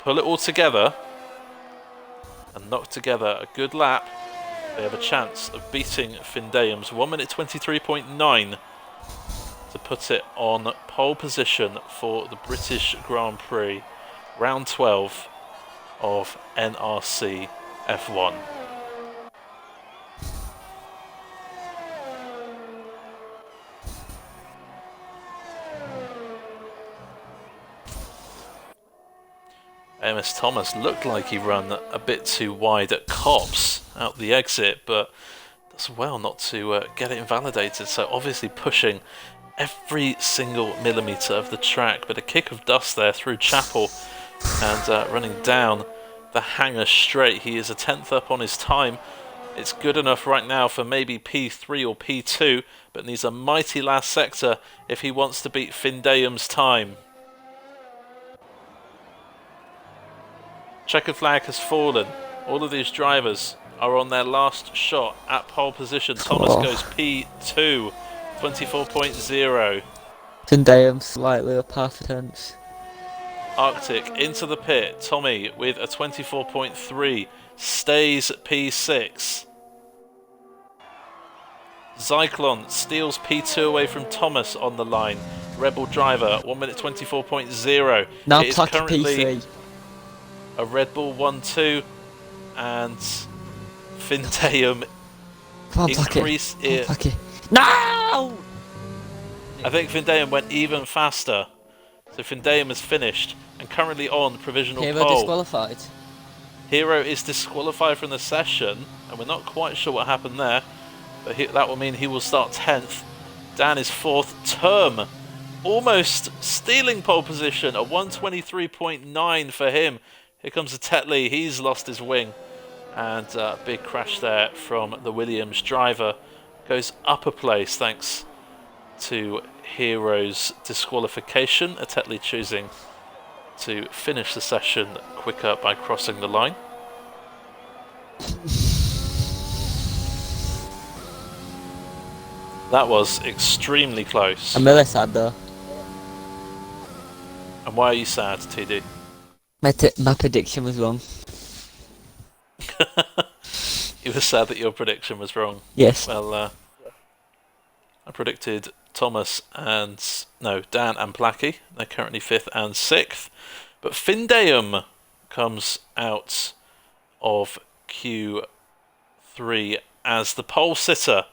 pull it all together and knock together a good lap, they have a chance of beating Findeum's 1 minute 23.9 to put it on pole position for the British Grand Prix, round 12 of NRC F1. AMS Thomas looked like he ran a bit too wide at Copse out the exit, but does well not to get it invalidated, so obviously pushing every single millimetre of the track, but a kick of dust there through Chapel and running down the hanger straight. He is a 10th up on his time. It's good enough right now for maybe P3 or P2, but needs a mighty last sector if he wants to beat Findeum's time. Checkered flag has fallen. All of these drivers are on their last shot at pole position. Thomas goes P2, 24.0. Findeum slightly up half a tenth. Arctic into the pit. Tommy with a 24.3 stays P6. Zyklon steals P2 away from Thomas on the line. Rebel driver 1 minute 24.0. Now it is Plucky currently P3. a Red Bull 1-2 and Findeum Come on, increase it. Plucky. No! I think Findeum went even faster. So Findeum has finished and currently on provisional Hero pole. disqualified. Hero is disqualified from the session, and we're not quite sure what happened there, but that will mean he will start 10th. Dan is 4th. Term almost stealing pole position, a 123.9 for him. Here comes a Tetley, he's lost his wing, and a big crash there from the Williams driver. Goes up a place thanks to Hero's disqualification. A Tetley choosing to finish the session quicker by crossing the line. That was extremely close. I'm really sad though. And why are you sad, TD? My prediction was wrong. You were sad that your prediction was wrong. Yes. Well, I predicted Thomas and Dan and Placky. They're currently 5th and 6th. But Findeum comes out of Q3 as the pole sitter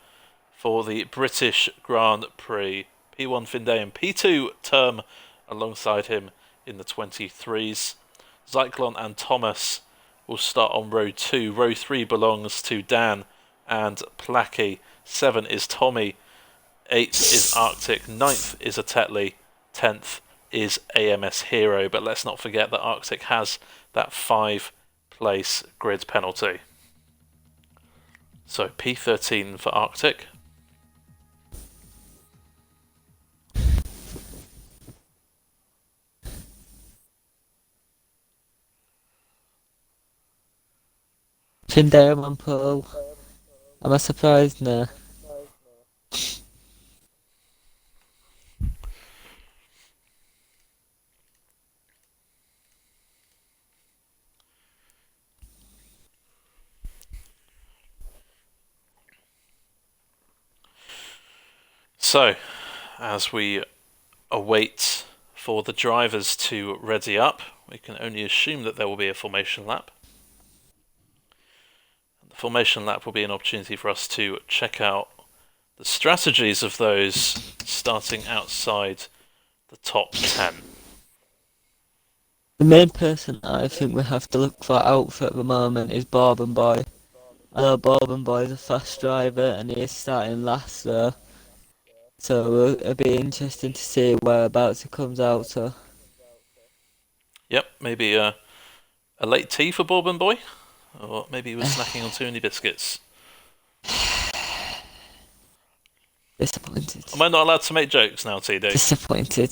for the British Grand Prix. P1 Findeum, P2 Term alongside him in the 23s. Zyklon and Thomas will start on row 2. Row 3 belongs to Dan and Placky. 7 is Tommy. 8th is Arctic. 9th is a Tetley. 10th is AMS Hero. But let's not forget that Arctic has that 5-place grid penalty. So P13 for Arctic. Findeum on pole. Am I surprised? No. So, as we await for the drivers to ready up, we can only assume that there will be a formation lap. The formation lap will be an opportunity for us to check out the strategies of those starting outside the top 10. The main person I think we have to look for out for at the moment is Bourbon Boy. I know Bourbon Boy is a fast driver and he is starting last though. So it'll be interesting to see whereabouts it comes out to. Yep, maybe a late tea for Bourbon Boy, or maybe he was snacking on too many biscuits. Disappointed. Am I not allowed to make jokes now, TD? Disappointed.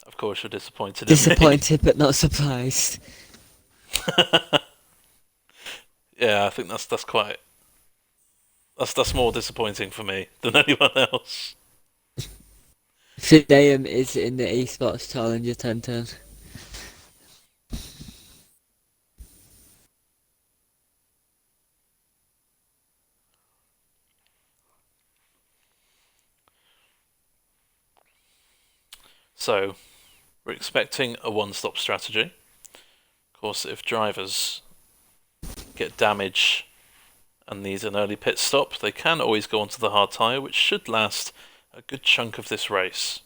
Of course you're disappointed in me. Disappointed but not surprised. Yeah, I think that's quite... That's more disappointing for me than anyone else. Fidayum is in the esports challenger 1010. So, we're expecting a one-stop strategy. Of course, if drivers get damage and need an early pit stop, they can always go onto the hard tyre, which should last a good chunk of this race.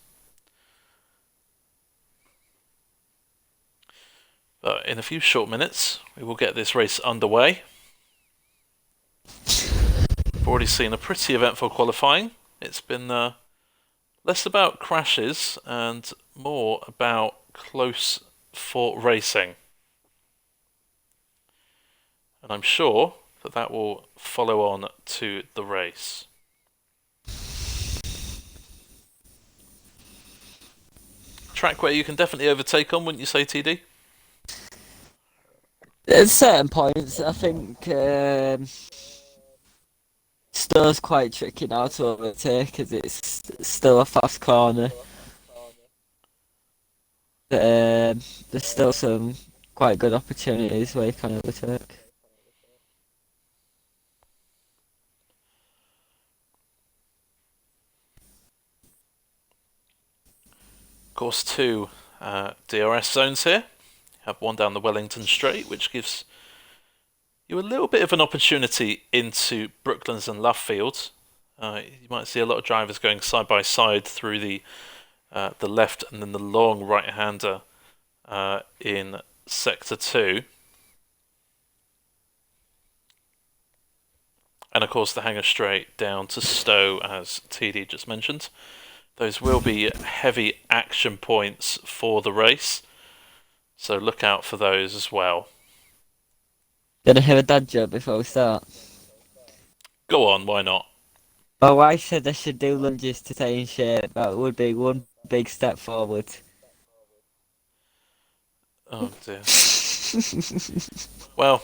But in a few short minutes, we will get this race underway. We've already seen a pretty eventful qualifying. It's been less about crashes and more about close fought racing. And I'm sure that will follow on to the race. Track where you can definitely overtake on, wouldn't you say, TD? At certain points, I think Stowe's quite tricky now to overtake as it's still a fast corner. But, there's still some quite good opportunities where you can overtake. Of course, two DRS zones here. You have one down the Wellington Straight, which gives you a little bit of an opportunity into Brooklands and Lovefield. You might see a lot of drivers going side by side through the left and then the long right-hander in Sector 2. And of course the Hangar Straight down to Stowe, as TD just mentioned. Those will be heavy action points for the race, so look out for those as well. Gonna have a dad joke before we start. Go on, why not? My wife said I should do lunges to stay in shape. That would be one big step forward. Oh dear. Well,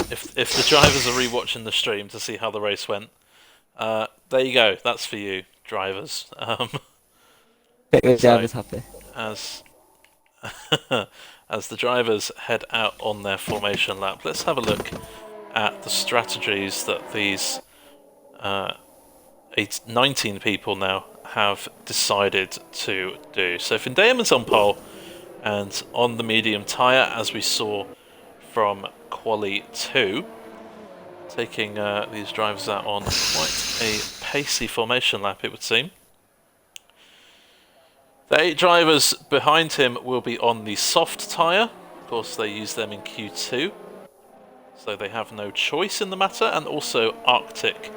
if the drivers are rewatching the stream to see how the race went, there you go. That's for you, drivers. The driver's happy. As as the drivers head out on their formation lap, let's have a look at the strategies that these 19 people now have decided to do. So Findayaman's on pole and on the medium tyre, as we saw from Quali 2, taking these drivers out on quite a pacey formation lap, it would seem. The 8 drivers behind him will be on the soft tyre. Of course, they use them in Q2, so they have no choice in the matter. And also Arctic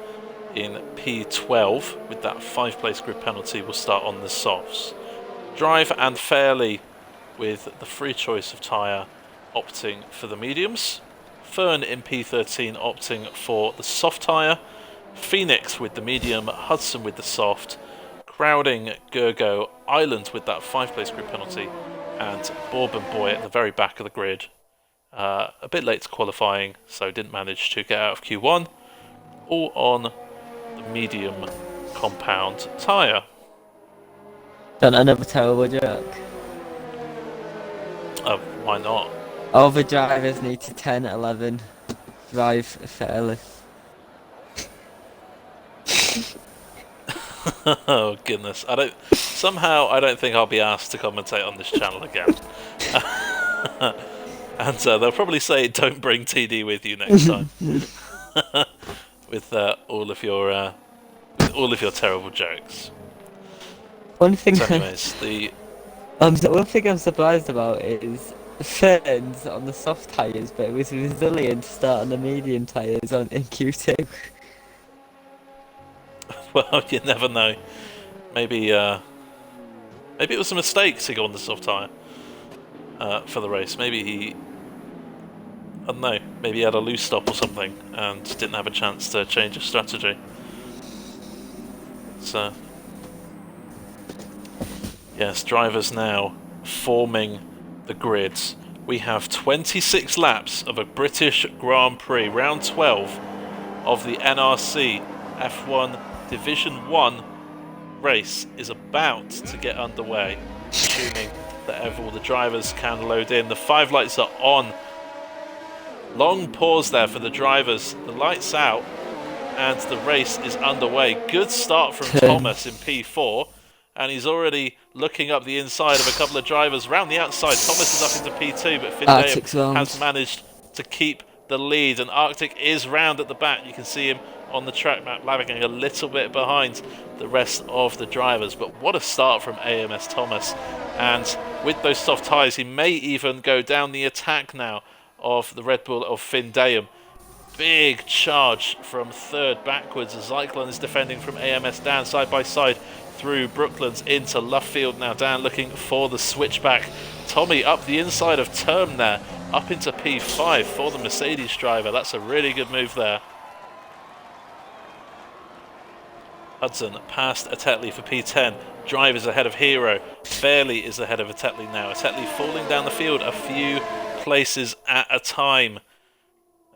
in P12, with that 5-place grid penalty, will start on the softs. Drive and Fairley with the free choice of tyre opting for the mediums. Fern in P13 opting for the soft tyre. Phoenix with the medium, Hudson with the soft. Crowding, Gergo, Island with that 5-place grid penalty, and Bourbon Boy at the very back of the grid a bit late to qualifying, so didn't manage to get out of Q1. All on the medium compound tyre. Done another terrible joke. Why not? All the drivers need to 10, 11 drive fairly. Oh goodness, somehow I don't think I'll be asked to commentate on this channel again. And they'll probably say don't bring TD with you next time. With all of your terrible jokes. One thing So anyways, one thing I'm surprised about is Ferns on the soft tyres, but it was resilient to start on the medium tyres in Q2. well, you never know. Maybe it was a mistake to go on the soft tyre for the race. Maybe I don't know, maybe he had a loose stop or something and didn't have a chance to change his strategy. So, yes, drivers now forming the grids. We have 26 laps of a British Grand Prix, round 12 of the NRC F1 Division 1 race is about to get underway, assuming that all the drivers can load in. The 5 lights are on. Long pause there for the drivers. The lights out and the race is underway. Good start from Thomas in P4, and he's already looking up the inside of a couple of drivers around the outside. Thomas is up into P2, but Findale has managed to keep the lead, and Arctic is round at the back. You can see him on the track map lagging a little bit behind the rest of the drivers. But what a start from AMS Thomas, and with those soft tyres he may even go down the attack now of the Red Bull of Findale. Big charge from third backwards as Zyklon is defending from AMS Dan side by side through Brooklands into Luffield. Now Dan looking for the switchback. Tommy up the inside of Term there, up into P5 for the Mercedes driver. That's a really good move there. Hudson past Atetley for P10. Drive is ahead of Hero. Fairley is ahead of Atetley now. Atetley falling down the field a few places at a time.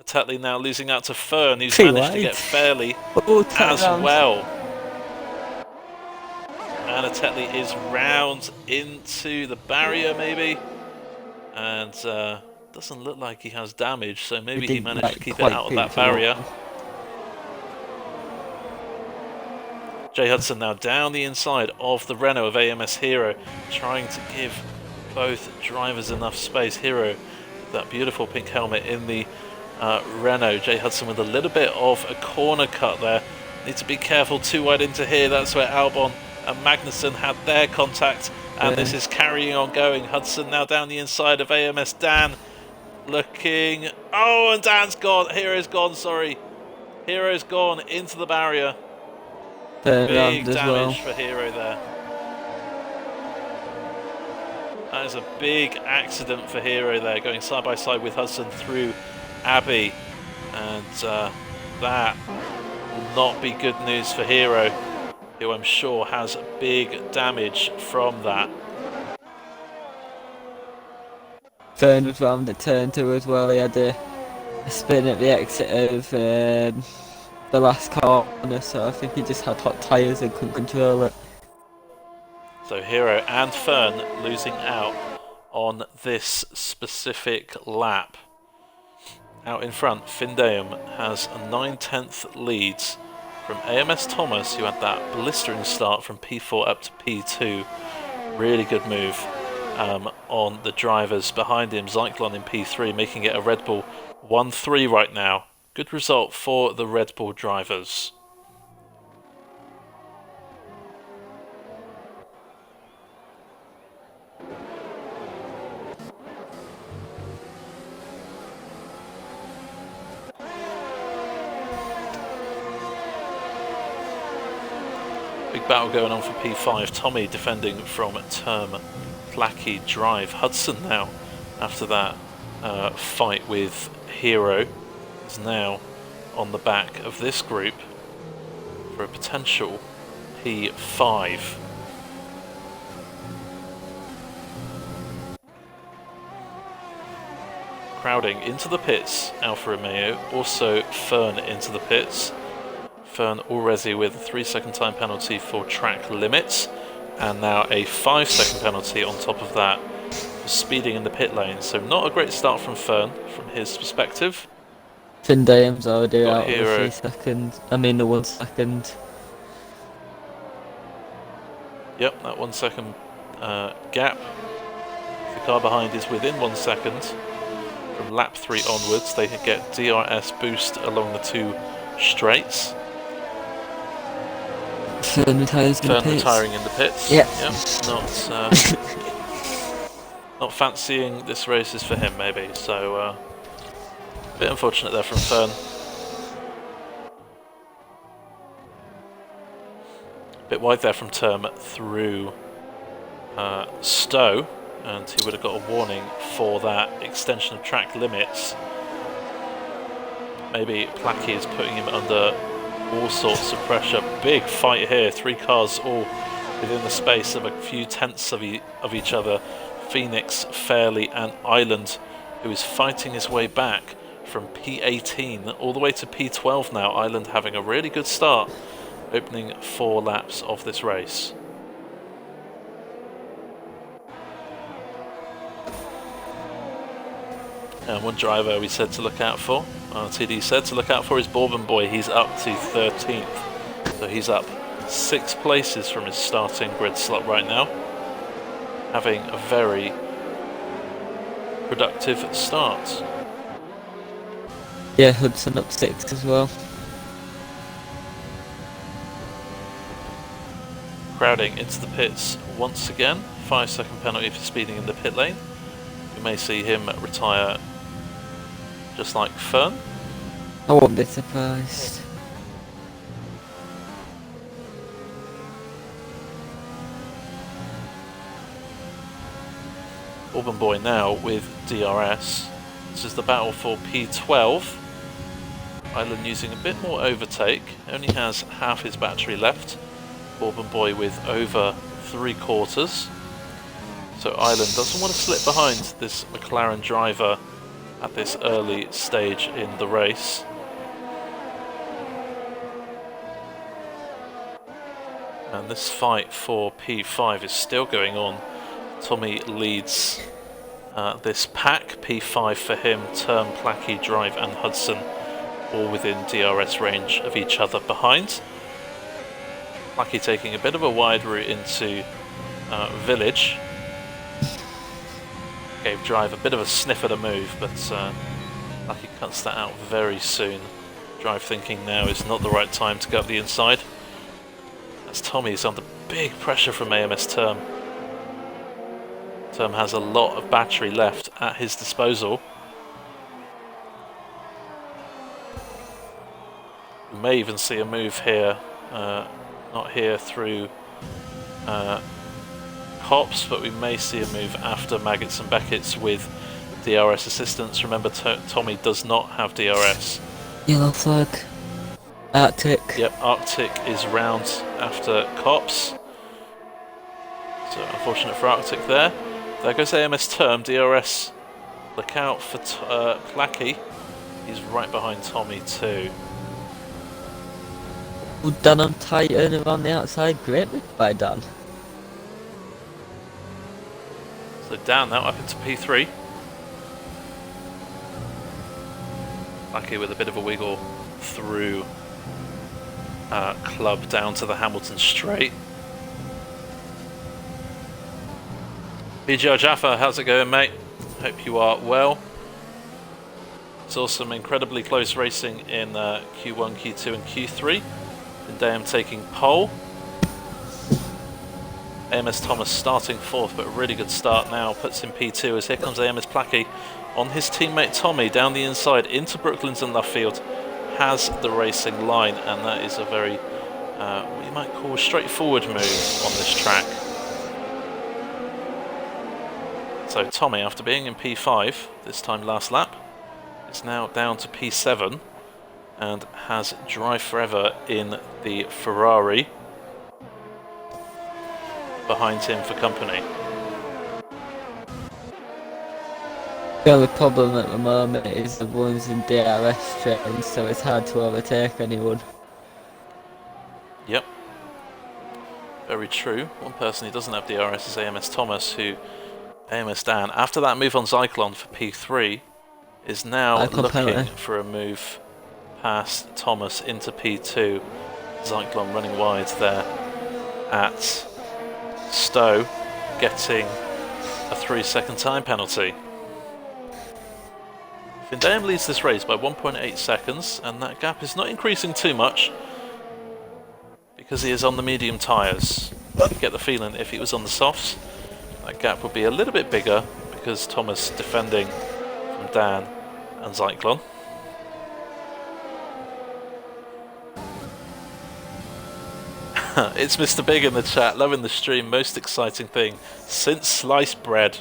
Atetley now losing out to Fern, who's managed to get Fairley as well. And Atetley is round into the barrier maybe, and doesn't look like he has damage, so maybe he managed to keep it out of that barrier. Jay Hudson now down the inside of the Renault of AMS Hero, trying to give both drivers enough space. Hero, that beautiful pink helmet in the Renault. Jay Hudson with a little bit of a corner cut there. Need to be careful, too wide into here. That's where Albon and Magnussen had their contact, and this is carrying on going. Hudson now down the inside of AMS Dan, looking, oh, and Dan's gone. Hero's gone, sorry. Hero's gone into the barrier. Big damage for Hero there. That is a big accident for Hero there, going side by side with Hudson through Abbey, and that will not be good news for Hero, who I'm sure has big damage from that. Fern was round at turn 2 as well. He had a spin at the exit of the last corner, so I think he just had hot tyres and couldn't control it. So Hero and Fern losing out on this specific lap. Out in front, Findale has a 9/10 lead from AMS Thomas, who had that blistering start from P4 up to P2. Really good move on the drivers behind him. Zyklon in P3, making it a Red Bull 1-3 right now. Good result for the Red Bull drivers. Big battle going on for P5. Tommy defending from Term Placky Drive. Hudson now, after that fight with Hero, is now on the back of this group for a potential P5. crowding into the pits, Alfa Romeo, also Fern into the pits. Fern already with a 3-second time penalty for track limits, and now a 5-second penalty on top of that for speeding in the pit lane. So not a great start from Fern from his perspective. Findayam's already Got out of the 3 seconds. I mean the 1 second. Yep, that 1 second gap. The car behind is within 1 second. From lap 3 onwards, they can get DRS boost along the 2 straights. Fern retiring in the pits. Yeah. Yep. Not fancying this race is for him, maybe. So a bit unfortunate there from Fern. Bit wide there from Term through Stowe, and he would have got a warning for that extension of track limits. Maybe Placky is putting him under all sorts of pressure. Big fight here, 3 cars all within the space of a few tenths of each other. Phoenix, Fairley and Island, who is fighting his way back from P18 all the way to P12 now. Island having a really good start, opening 4 laps of this race. And one driver we said to look out for, TD said to look out for, is Bourbon Boy. He's up to 13th, so he's up 6 places from his starting grid slot right now, having a very productive start. Yeah, Hudson up 6 as well. Crowding into the pits once again, 5-second penalty for speeding in the pit lane. We may see him retire just like Fern. I won't be surprised. Auburn Boy now with DRS. This is the battle for P12. Island using a bit more overtake, only has half his battery left. Auburn Boy with over 3/4. So Island doesn't want to slip behind this McLaren driver at this early stage in the race. And this fight for P5 is still going on. Tommy leads this pack. P5 for him, Term, Placky, Drive and Hudson all within DRS range of each other behind. Placky taking a bit of a wide route into Village. Gave Drive a bit of a sniff at a move, but Placky cuts that out very soon. Drive thinking now is not the right time to go up the inside, as Tommy is under big pressure from AMS Term. Term has a lot of battery left at his disposal. We may even see a move here, not here through Cops, but we may see a move after Maggots and Beckett's with DRS assistance. Remember, Tommy does not have DRS. Yellow flag. Arctic. Yep, Arctic is round after Cops. So unfortunate for Arctic there. There goes AMS Term, DRS. Look out for Placky. He's right behind Tommy too. Well, Dan on Titan around the outside. Great move by Dan. So Dan now up into P3. Placky with a bit of a wiggle through Club down to the Hamilton straight. BGR Jaffa, how's it going, mate? Hope you are well. Saw some incredibly close racing in Q1, Q2 and Q3. Dayam taking pole. AMS Thomas starting 4th, but a really good start now. Puts in P2 as here comes AMS Placky on his teammate Tommy down the inside into Brooklands and Luffield. Has the racing line, and that is a very, what you might call a straightforward move on this track. So Tommy, after being in P5 this time last lap, is now down to P7 and has Drive Forever in the Ferrari behind him for company. The only problem at the moment is the ones in DRS trains, so it's hard to overtake anyone. Yep. Very true. One person who doesn't have DRS is AMS Thomas, who AMS Dan, after that move on Zyklon for P3, is now looking for a move past Thomas into P2. Zyklon running wide there at Stowe, getting a 3-second time penalty. Findayam leads this race by 1.8 seconds, and that gap is not increasing too much because he is on the medium tyres. You get the feeling if he was on the softs, that gap would be a little bit bigger because Thomas defending from Dan and Zyklon. It's Mr. Big in the chat, loving the stream, most exciting thing since sliced bread.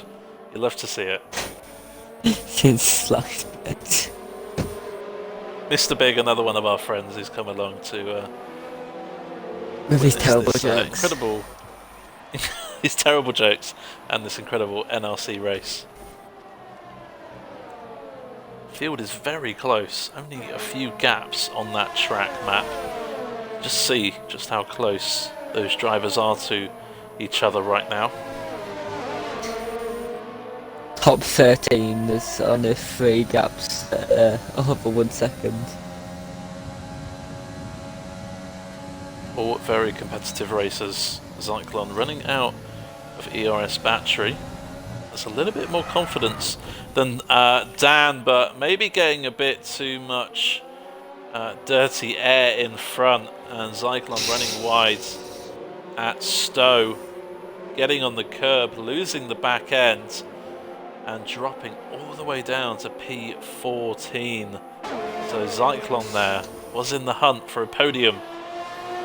You love to see it. Since sliced bread. Mr. Big, another one of our friends who's come along to with his terrible jokes. Incredible his terrible jokes and this incredible NRC race. Field is very close, only a few gaps on that track map. Just see just how close those drivers are to each other right now. Top 13, there's only 3 gaps over 1 second. All very competitive races. Zyklon running out of ERS battery. That's a little bit more confidence than Dan, but maybe getting a bit too much dirty air in front, and Zyklon running wide at Stowe, getting on the curb, losing the back end and dropping all the way down to P14. So Zyklon there was in the hunt for a podium.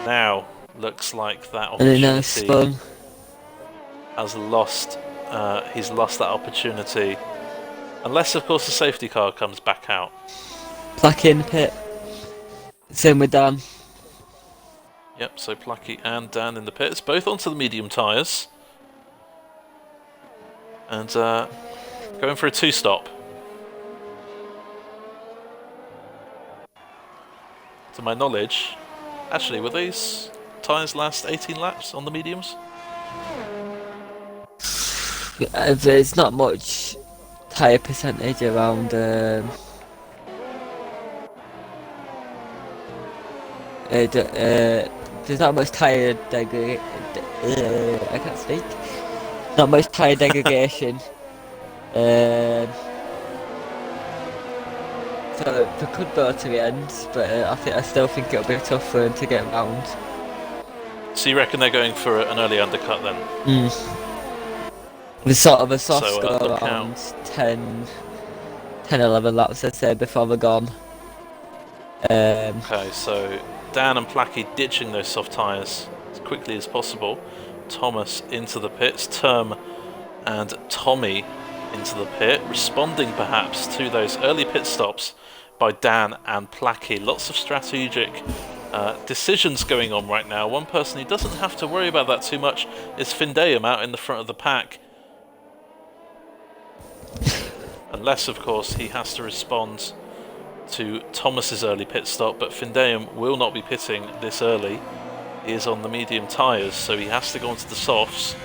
Now looks like that opportunity has lost. He's lost that opportunity, unless of course the safety car comes back out. Plucky in the pit. Same with Dan. Yep, so Plucky and Dan in the pits, both onto the medium tyres. And going for a 2-stop. To my knowledge, actually, will these tyres last 18 laps on the mediums? There's not much tyre percentage around. There's not much tyre I can't speak. Not much tyre degradation. So they could go to the end, but I still think it'll be tough for them to get round. So you reckon they're going for an early undercut then? With sort of a soft So, go around 10-11 laps, I'd say, before they're gone. Okay, so Dan and Placky ditching those soft tyres as quickly as possible. Thomas into the pits, Term and Tommy into the pit, responding perhaps to those early pit stops by Dan and Placky. Lots of strategic decisions going on right now. One person who doesn't have to worry about that too much is Findayam out in the front of the pack. Unless, of course, he has to respond to Thomas's early pit stop, but Findayam will not be pitting this early. He is on the medium tyres, so he has to go onto the softs.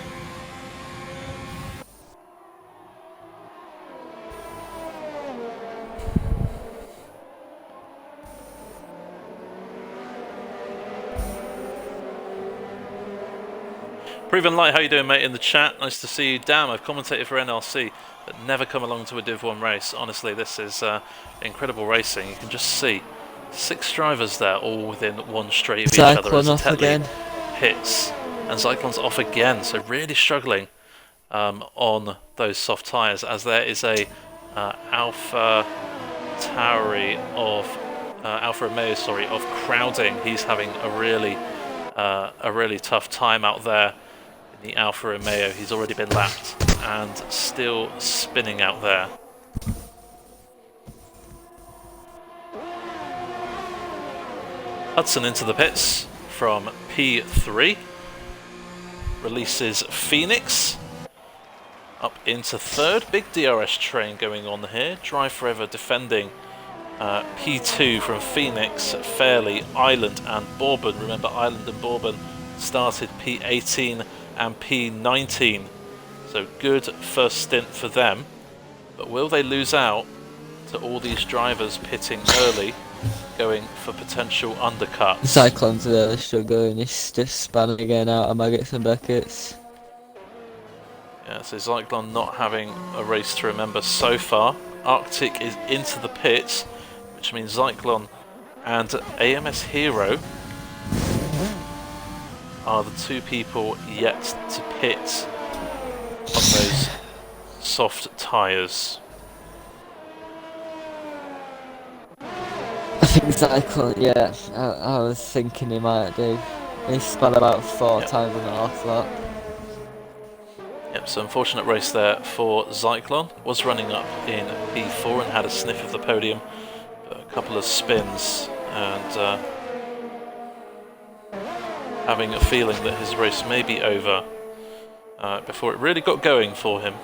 Proven Light, how you doing, mate, in the chat? Nice to see you. Damn, I've commentated for NRC, but never come along to a Div 1 race. Honestly, this is incredible racing. You can just see 6 drivers there, all within one straight of each other. Zyklon off again. Hits, and Zyklon's off again, so really struggling on those soft tyres, as there is a Alpha Tauri of Alfa Romeo, sorry, of crowding. He's having a really tough time out there. The Alfa Romeo, he's already been lapped and still spinning out there. Hudson into the pits from P3, releases Phoenix, Up into third, big DRS train going on here. Drive Forever defending P2 from Phoenix, Fairley, Island and Bourbon. Remember, Island and Bourbon started P18 and P19. So good first stint for them. But will they lose out to all these drivers pitting early, going for potential undercuts? Cyclone's really struggling, he's just spanning again out of Maggots and Beckett's. Yeah, so Zyklon not having a race to remember so far. Arctic is into the pits, which means Zyklon and AMS Hero are the two people yet to pit on those soft tyres. I think Cyclone, yeah, I was thinking he might do. He spun about 4 times in the half lap. Yep, so unfortunate race there for Zyklon. Was running up in P4 and had a sniff of the podium, but a couple of spins and having a feeling that his race may be over before it really got going for him.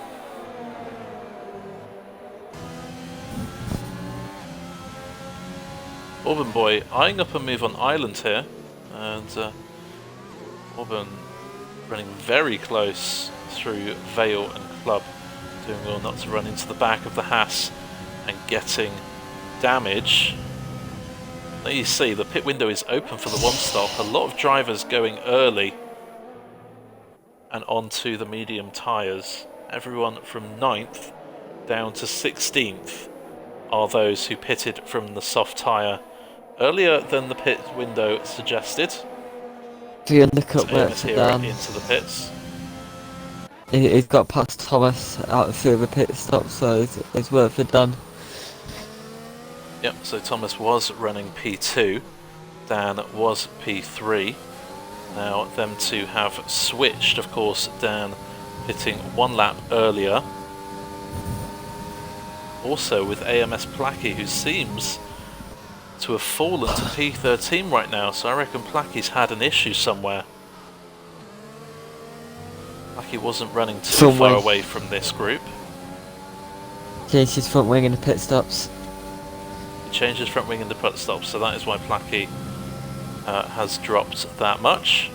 Auburn Boy eyeing up a move on Island here, and Auburn running very close through Vale and Club, doing well not to run into the back of the Haas and getting damage. There you see the pit window is open for the one stop. A lot of drivers going early and onto the medium tyres. Everyone from 9th down to 16th are those who pitted from the soft tyre earlier than the pit window suggested. The undercut works down into the pits. He's got past Thomas out through the pit stop, so it's work for Dan. Yep, so Thomas was running P2, Dan was P3. Now them two have switched, of course, Dan pitting 1 lap earlier. Also with AMS Placky, who seems to have fallen to P13 right now, so I reckon Placky's had an issue somewhere. Placky wasn't running too far away from this group. Changed his front wing in the pit stops. He changed his front wing in the pit stops, so that is why Placky has dropped that much.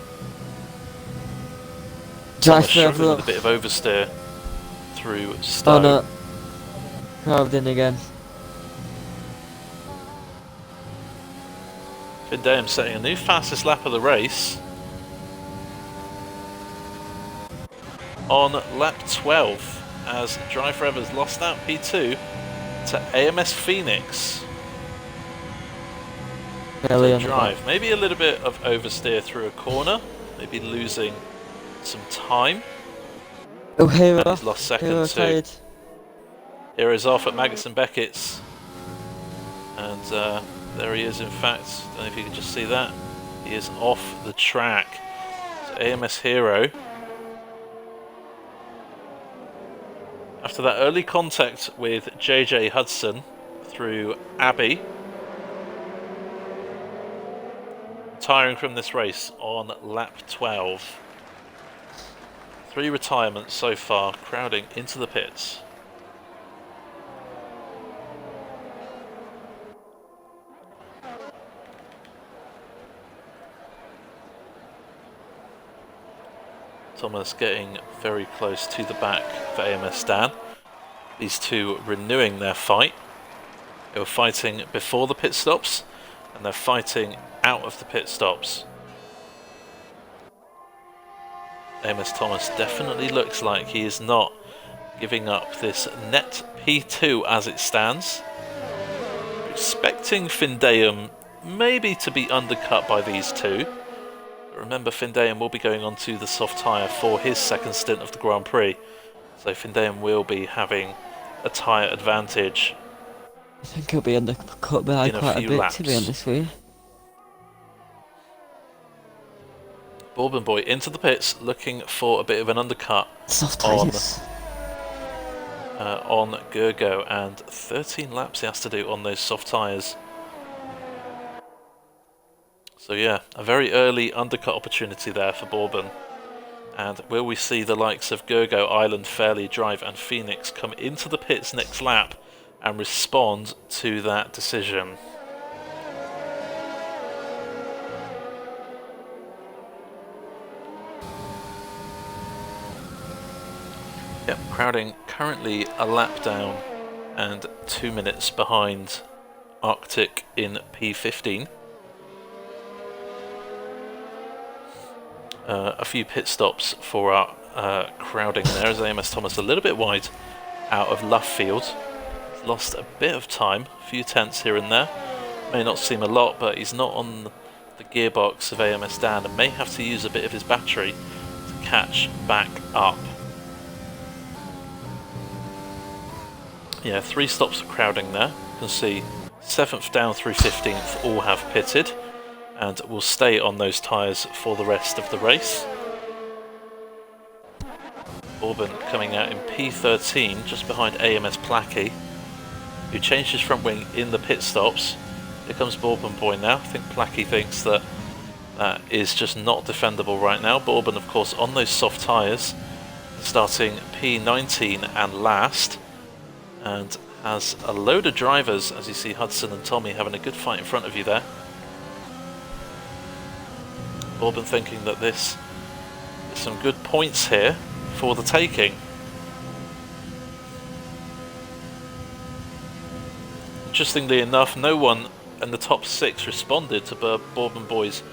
Struggling with a bit of oversteer through Stowe. Oh no, carved in again. Findayam setting a new fastest lap of the race on lap 12 as Drive Forever's lost out P2 to AMS Phoenix. Barely on Drive, maybe a little bit of oversteer through a corner, maybe losing some time. Oh, Hero, he's lost second too. Hero's off at Maggots and Beckett's, and there he is. In fact, I don't know if you can just see that. He is off the track. So AMS Hero, after that early contact with JJ Hudson through Abbey, retiring from this race on lap 12. 3 retirements so far, crowding into the pits. Thomas getting very close to the back for AMS Dan. These two renewing their fight. They were fighting before the pit stops, and they're fighting out of the pit stops. AMS Thomas definitely looks like he is not giving up this net P2 as it stands. Expecting Findayam maybe to be undercut by these two. But remember, Findayam will be going on to the soft tyre for his second stint of the Grand Prix. So Findayam will be having a tyre advantage. I think he'll be undercut by quite a bit laps. To be honest with you. Bourbon Boy into the pits, looking for a bit of an undercut on Gergo, and 13 laps he has to do on those soft tyres. So yeah, a very early undercut opportunity there for Bourbon. And will we see the likes of Gergo, Island, Fairley, Drive and Phoenix come into the pits next lap and respond to that decision? Yep, crowding currently a lap down and 2 minutes behind Arctic in P15. A few pit stops for our crowding there as AMS Thomas a little bit wide out of Luffield. He's lost a bit of time, a few tenths here and there. May not seem a lot, but he's not on the gearbox of AMS Dan and may have to use a bit of his battery to catch back up. Yeah, 3 stops of crowding there. You can see 7th down through 15th all have pitted and will stay on those tyres for the rest of the race. Bourbon coming out in P13 just behind AMS Plackey, who changed his front wing in the pit stops. Here comes Bourbon Boy now. I think Plackey thinks that that is just not defendable right now. Bourbon, of course, on those soft tyres, starting P19 and last, and has a load of drivers, as you see Hudson and Tommy having a good fight in front of you there. Bourbon thinking that this is some good points here for the taking. Interestingly enough, no one in the top 6 responded to Bourbon Boy's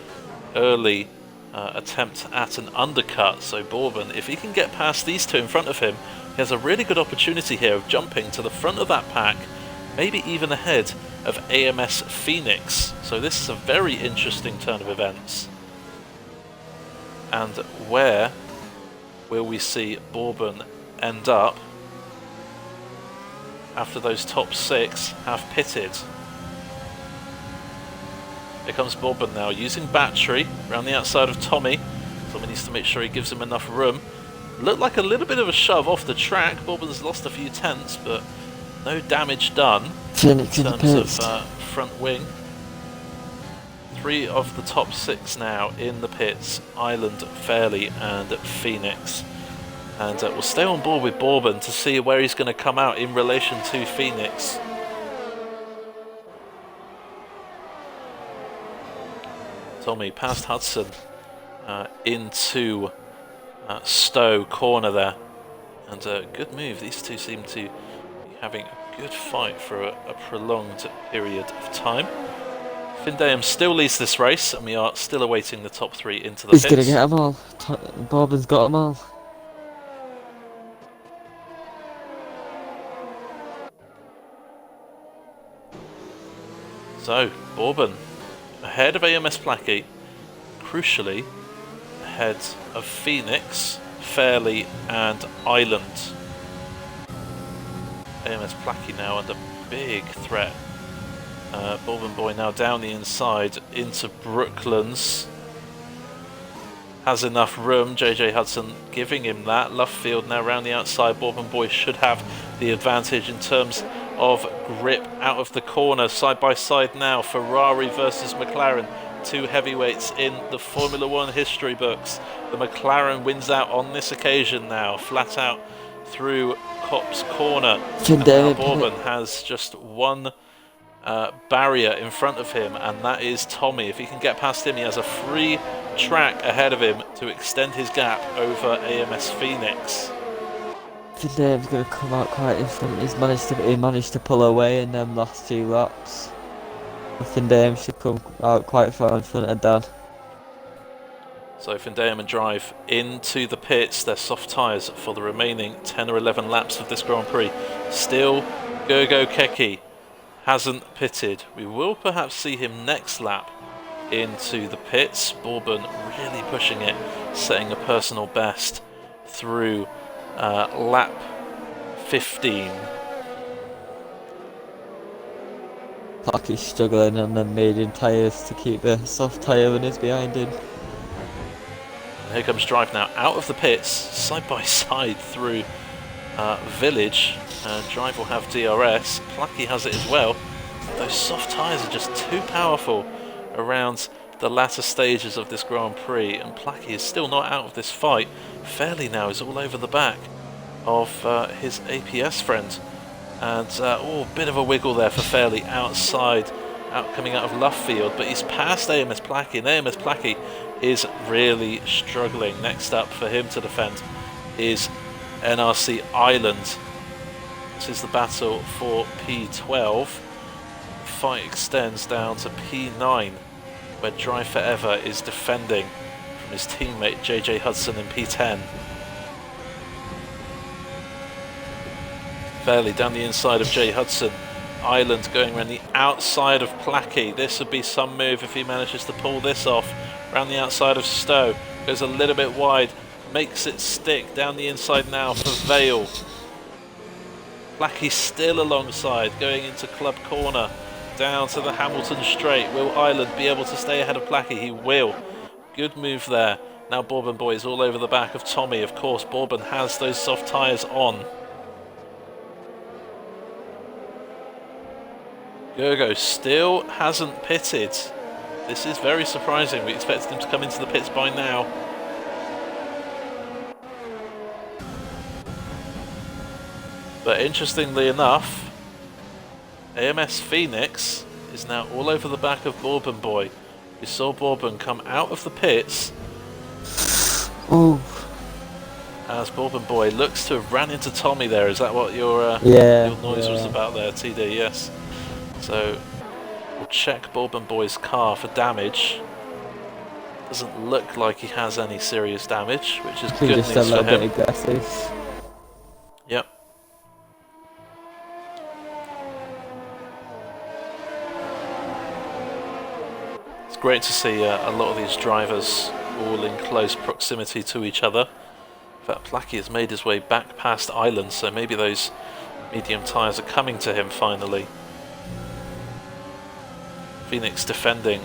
early attempt at an undercut, so Bourbon, if he can get past these 2 in front of him, he has a really good opportunity here of jumping to the front of that pack, maybe even ahead of AMS Phoenix. So this is a very interesting turn of events. And where will we see Bourbon end up after those top 6 have pitted? Here comes Bourbon now, using battery around the outside of Tommy. Tommy needs to make sure he gives him enough room. Looked like a little bit of a shove off the track. Bourbon's lost a few tenths, but no damage done in terms of front wing. 3 of the top 6 now in the pits: Island, Fairley and Phoenix. And we'll stay on board with Bourbon to see where he's going to come out in relation to Phoenix. Tommy past Hudson into Stowe corner there, and a good move. These 2 seem to be having a good fight for a prolonged period of time. Findayam still leads this race, and we are still awaiting the top 3 into the pits. He's going to get them all. Bourbon's got them all. So, Bourbon ahead of AMS Plackey, crucially ahead of Phoenix, Fairley and Island. AMS Plackey now under big threat. Bourbon Boy now down the inside into Brooklands. Has enough room, JJ Hudson giving him that. Luffield now round the outside. Bourbon Boy should have the advantage in terms of grip out of the corner. Side by side now, Ferrari versus McLaren. 2 heavyweights in the Formula 1 history books. The McLaren wins out on this occasion now, flat out through Copse corner. And now Bourbon has just one barrier in front of him, and that is Tommy. If he can get past him, he has a free track ahead of him to extend his gap over AMS Phoenix. Findayam's going to come out quite in front. He managed to pull away in them last 2 laps. Findayam should come out quite far in front of Dan. So Findayam and Drive into the pits. Their soft tyres for the remaining 10 or 11 laps of this Grand Prix. Still, Gergo Keki hasn't pitted. We will perhaps see him next lap into the pits. Bourbon really pushing it, setting a personal best through lap 15. Plackey's struggling on the medium tyres to keep the soft tyre runners behind him. And here comes Drive now out of the pits, side by side through Village. Drive will have DRS. Plackey has it as well. Those soft tyres are just too powerful around the latter stages of this Grand Prix, and Placky is still not out of this fight. Fairley now is all over the back of his APS friend, and oh, bit of a wiggle there for Fairley outside, coming out of Luffield, but he's past AMS Placky, and AMS Placky is really struggling. Next up for him to defend is NRC Island. This is the battle for P12. The fight extends down to P9, where Drive Forever is defending from his teammate JJ Hudson in P10. Fairly down the inside of Jay Hudson. Island going around the outside of Placky. This would be some move if he manages to pull this off. Around the outside of Stowe. Goes a little bit wide. Makes it stick down the inside now for Vale. Placky still alongside, going into Club Corner. Down to the Hamilton Straight. Will Island be able to stay ahead of Placky? He will. Good move there. Now Bourbon Boy is all over the back of Tommy. Of course, Bourbon has those soft tyres on. Gergo still hasn't pitted. This is very surprising. We expected him to come into the pits by now. But interestingly enough, AMS Phoenix is now all over the back of Bourbon Boy. We saw Bourbon come out of the pits. Ooh. As Bourbon Boy looks to have ran into Tommy there. Is that what your noise was about there, TD? Yes. So we'll check Bourbon Boy's car for damage. Doesn't look like he has any serious damage, which is good news for him. Just a little bit aggressive. Yep. It's great to see a lot of these drivers all in close proximity to each other. In fact, Placky has made his way back past Island, so maybe those medium tyres are coming to him finally. Phoenix defending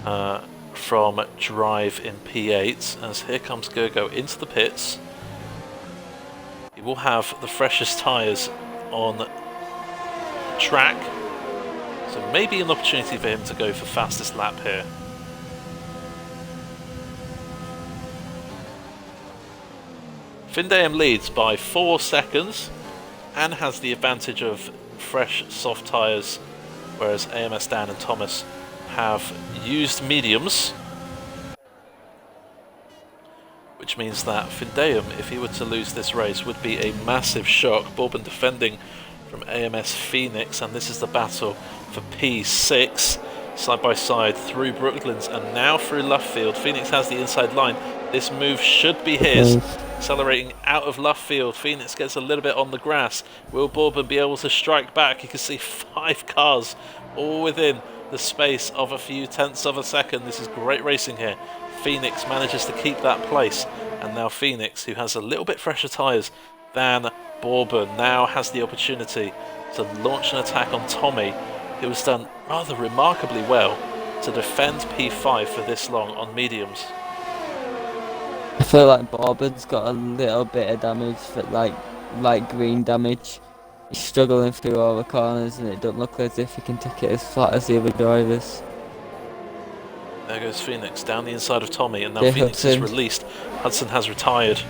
from Drive in P8, as here comes Gergo into the pits. He will have the freshest tyres on track, so maybe an opportunity for him to go for fastest lap here. Findayam leads by 4 seconds and has the advantage of fresh soft tyres, whereas AMS Dan and Thomas have used mediums, which means that Findayam, if he were to lose this race, would be a massive shock. Bourbon defending from AMS Phoenix, and this is the battle for P6, side by side through Brooklands and now through Luffield. Phoenix has the inside line. This move should be his. Accelerating out of Luffield. Phoenix gets a little bit on the grass. Will Bourbon be able to strike back? You can see 5 cars all within the space of a few tenths of a second. This is great racing here. Phoenix manages to keep that place, and now Phoenix, who has a little bit fresher tyres than Bourbon, now has the opportunity to launch an attack on Tommy, who has done rather remarkably well to defend P5 for this long on mediums. I feel like Bourbon's got a little bit of damage, for like green damage. He's struggling through all the corners, and it doesn't look as if he can take it as flat as the other drivers. There goes Phoenix down the inside of Tommy, and now Phoenix is released. Hudson has retired,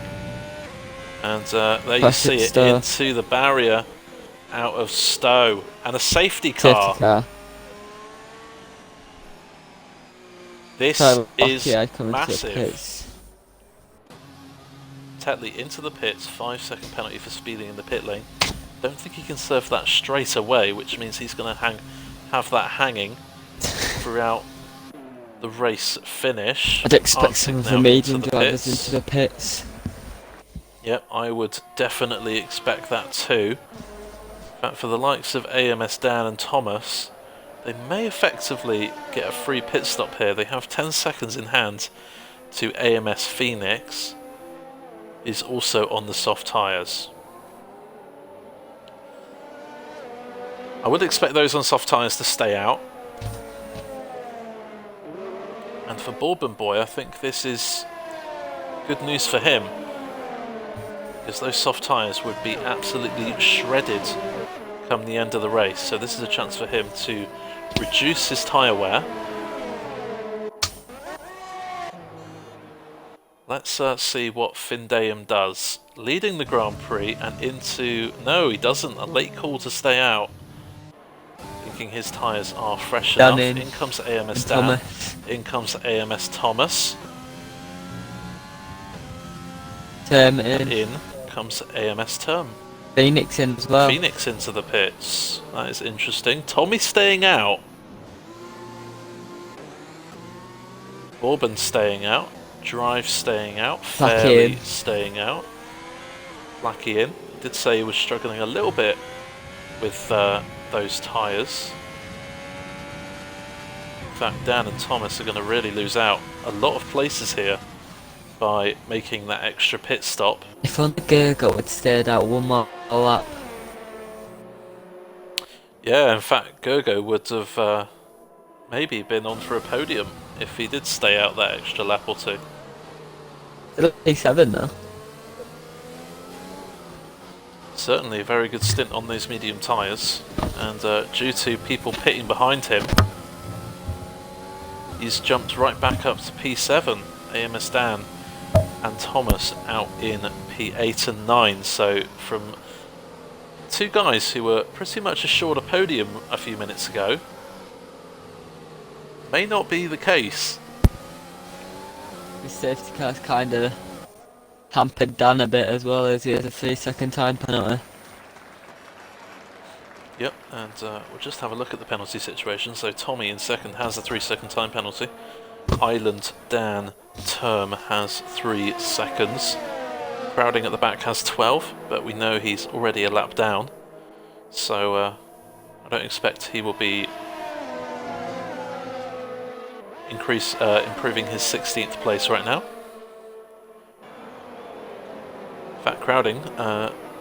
and there you see it into the barrier out of Stowe, and a safety car. This is massive. Tetley into the pits, 5-second penalty for speeding in the pit lane. Don't think he can serve that straight away, which means he's going to have that hanging throughout the race finish. I'd expect some of the medium drivers into the pits. Yep, I would definitely expect that too. In fact, for the likes of AMS Dan and Thomas, they may effectively get a free pit stop here. They have 10 seconds in hand to AMS Phoenix. Is also on the soft tyres. I would expect those on soft tyres to stay out. And for Bourbon Boy, I think this is good news for him, because those soft tyres would be absolutely shredded come the end of the race. So this is a chance for him to reduce his tyre wear Let's see what Findayum does. Leading the Grand Prix and into... No, he doesn't. A late call to stay out. Thinking his tyres are fresh enough. In comes AMS Dan. In comes AMS Thomas. Term in. In comes AMS Term. Phoenix in as well. Phoenix into the pits. That is interesting. Tommy staying out. Bourbon staying out. Drive staying out. Fairly staying out. Blackie in. Did say he was struggling a little bit with those tyres. In fact, Dan and Thomas are going to really lose out a lot of places here by making that extra pit stop. If only Gergo had stayed out one more lap. Yeah, in fact, Gergo would have maybe been on for a podium if he did stay out that extra lap or two. It'll be 7 though. Certainly a very good stint on those medium tyres, and due to people pitting behind him, he's jumped right back up to P7. AMS Dan and Thomas out in P8 and 9, so from two guys who were pretty much assured a podium a few minutes ago, may not be the case. The safety car's kind of hampered Dan a bit as well, as he has a 3-second time penalty. Yep, and we'll just have a look at the penalty situation. So Tommy in second has a 3-second time penalty. Island Dan Term has 3 seconds. Crowding at the back has 12, but we know he's already a lap down. So I don't expect he will be improving his 16th place right now. In fact, Crowding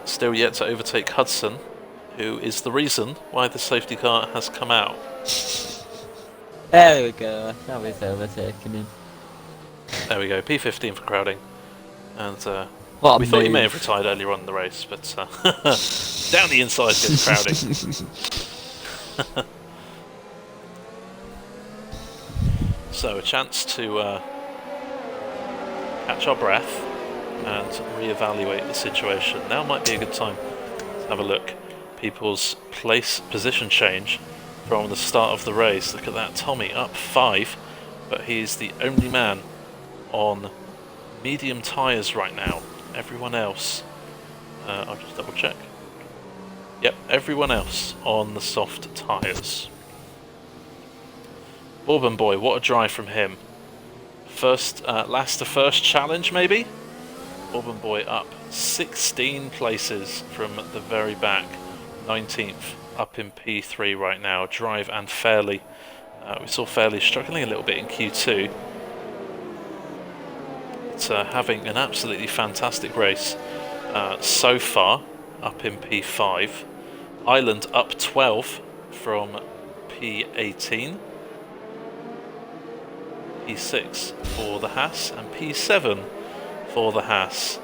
still yet to overtake Hudson, who is the reason why the safety car has come out. There we go, now he's overtaking him. There we go, P15 for Crowding. And we thought he may have retired earlier on in the race, but down the inside goes Crowding. So a chance to catch our breath and reevaluate the situation. Now might be a good time to have a look. People's position change from the start of the race. Look at that, Tommy up 5, but he's the only man on medium tyres right now. Everyone else, I'll just double check. Yep, everyone else on the soft tyres. Bourbon Boy, what a drive from him. Last to first challenge maybe? Bourbon Boy up 16 places from the very back. 19th up in P3 right now. Drive and Fairley. We saw Fairley struggling a little bit in Q2. But having an absolutely fantastic race so far, up in P5. Island up 12 from P18. P6 for the Haas and P7 for the Haas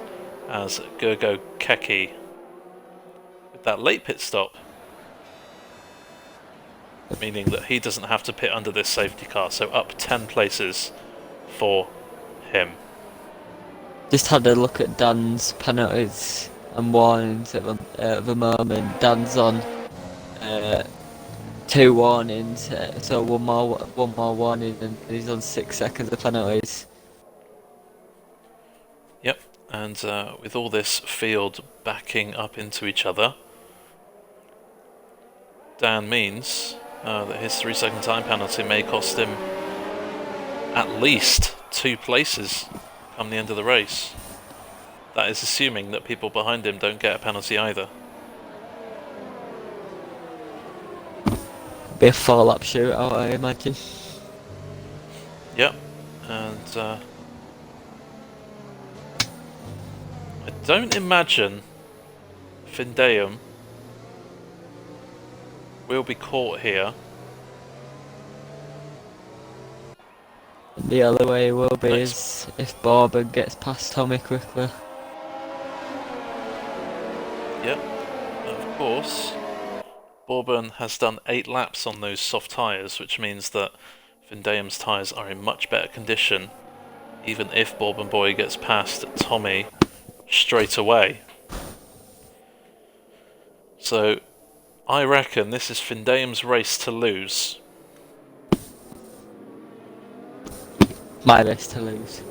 as Gergo Keki with that late pit stop, meaning that he doesn't have to pit under this safety car, so up 10 places for him. Just had a look at Dan's penalties and warnings at the moment. Dan's on 2 warnings, so one more warning, and he's on 6 seconds of penalties. Yep, and with all this field backing up into each other, Dan means that his 3-second time penalty may cost him at least 2 places come the end of the race. That is assuming that people behind him don't get a penalty either. Be a 4-lap shootout, I imagine. Yep, and I don't imagine Findayum will be caught here. The other way will be is if Bourbon gets past Tommy quickly. Yep, of course. Bourbon has done 8 laps on those soft tyres, which means that Findayum's tyres are in much better condition even if Bourbon Boy gets past Tommy straight away. So I reckon this is Findeum's race to lose. My race to lose.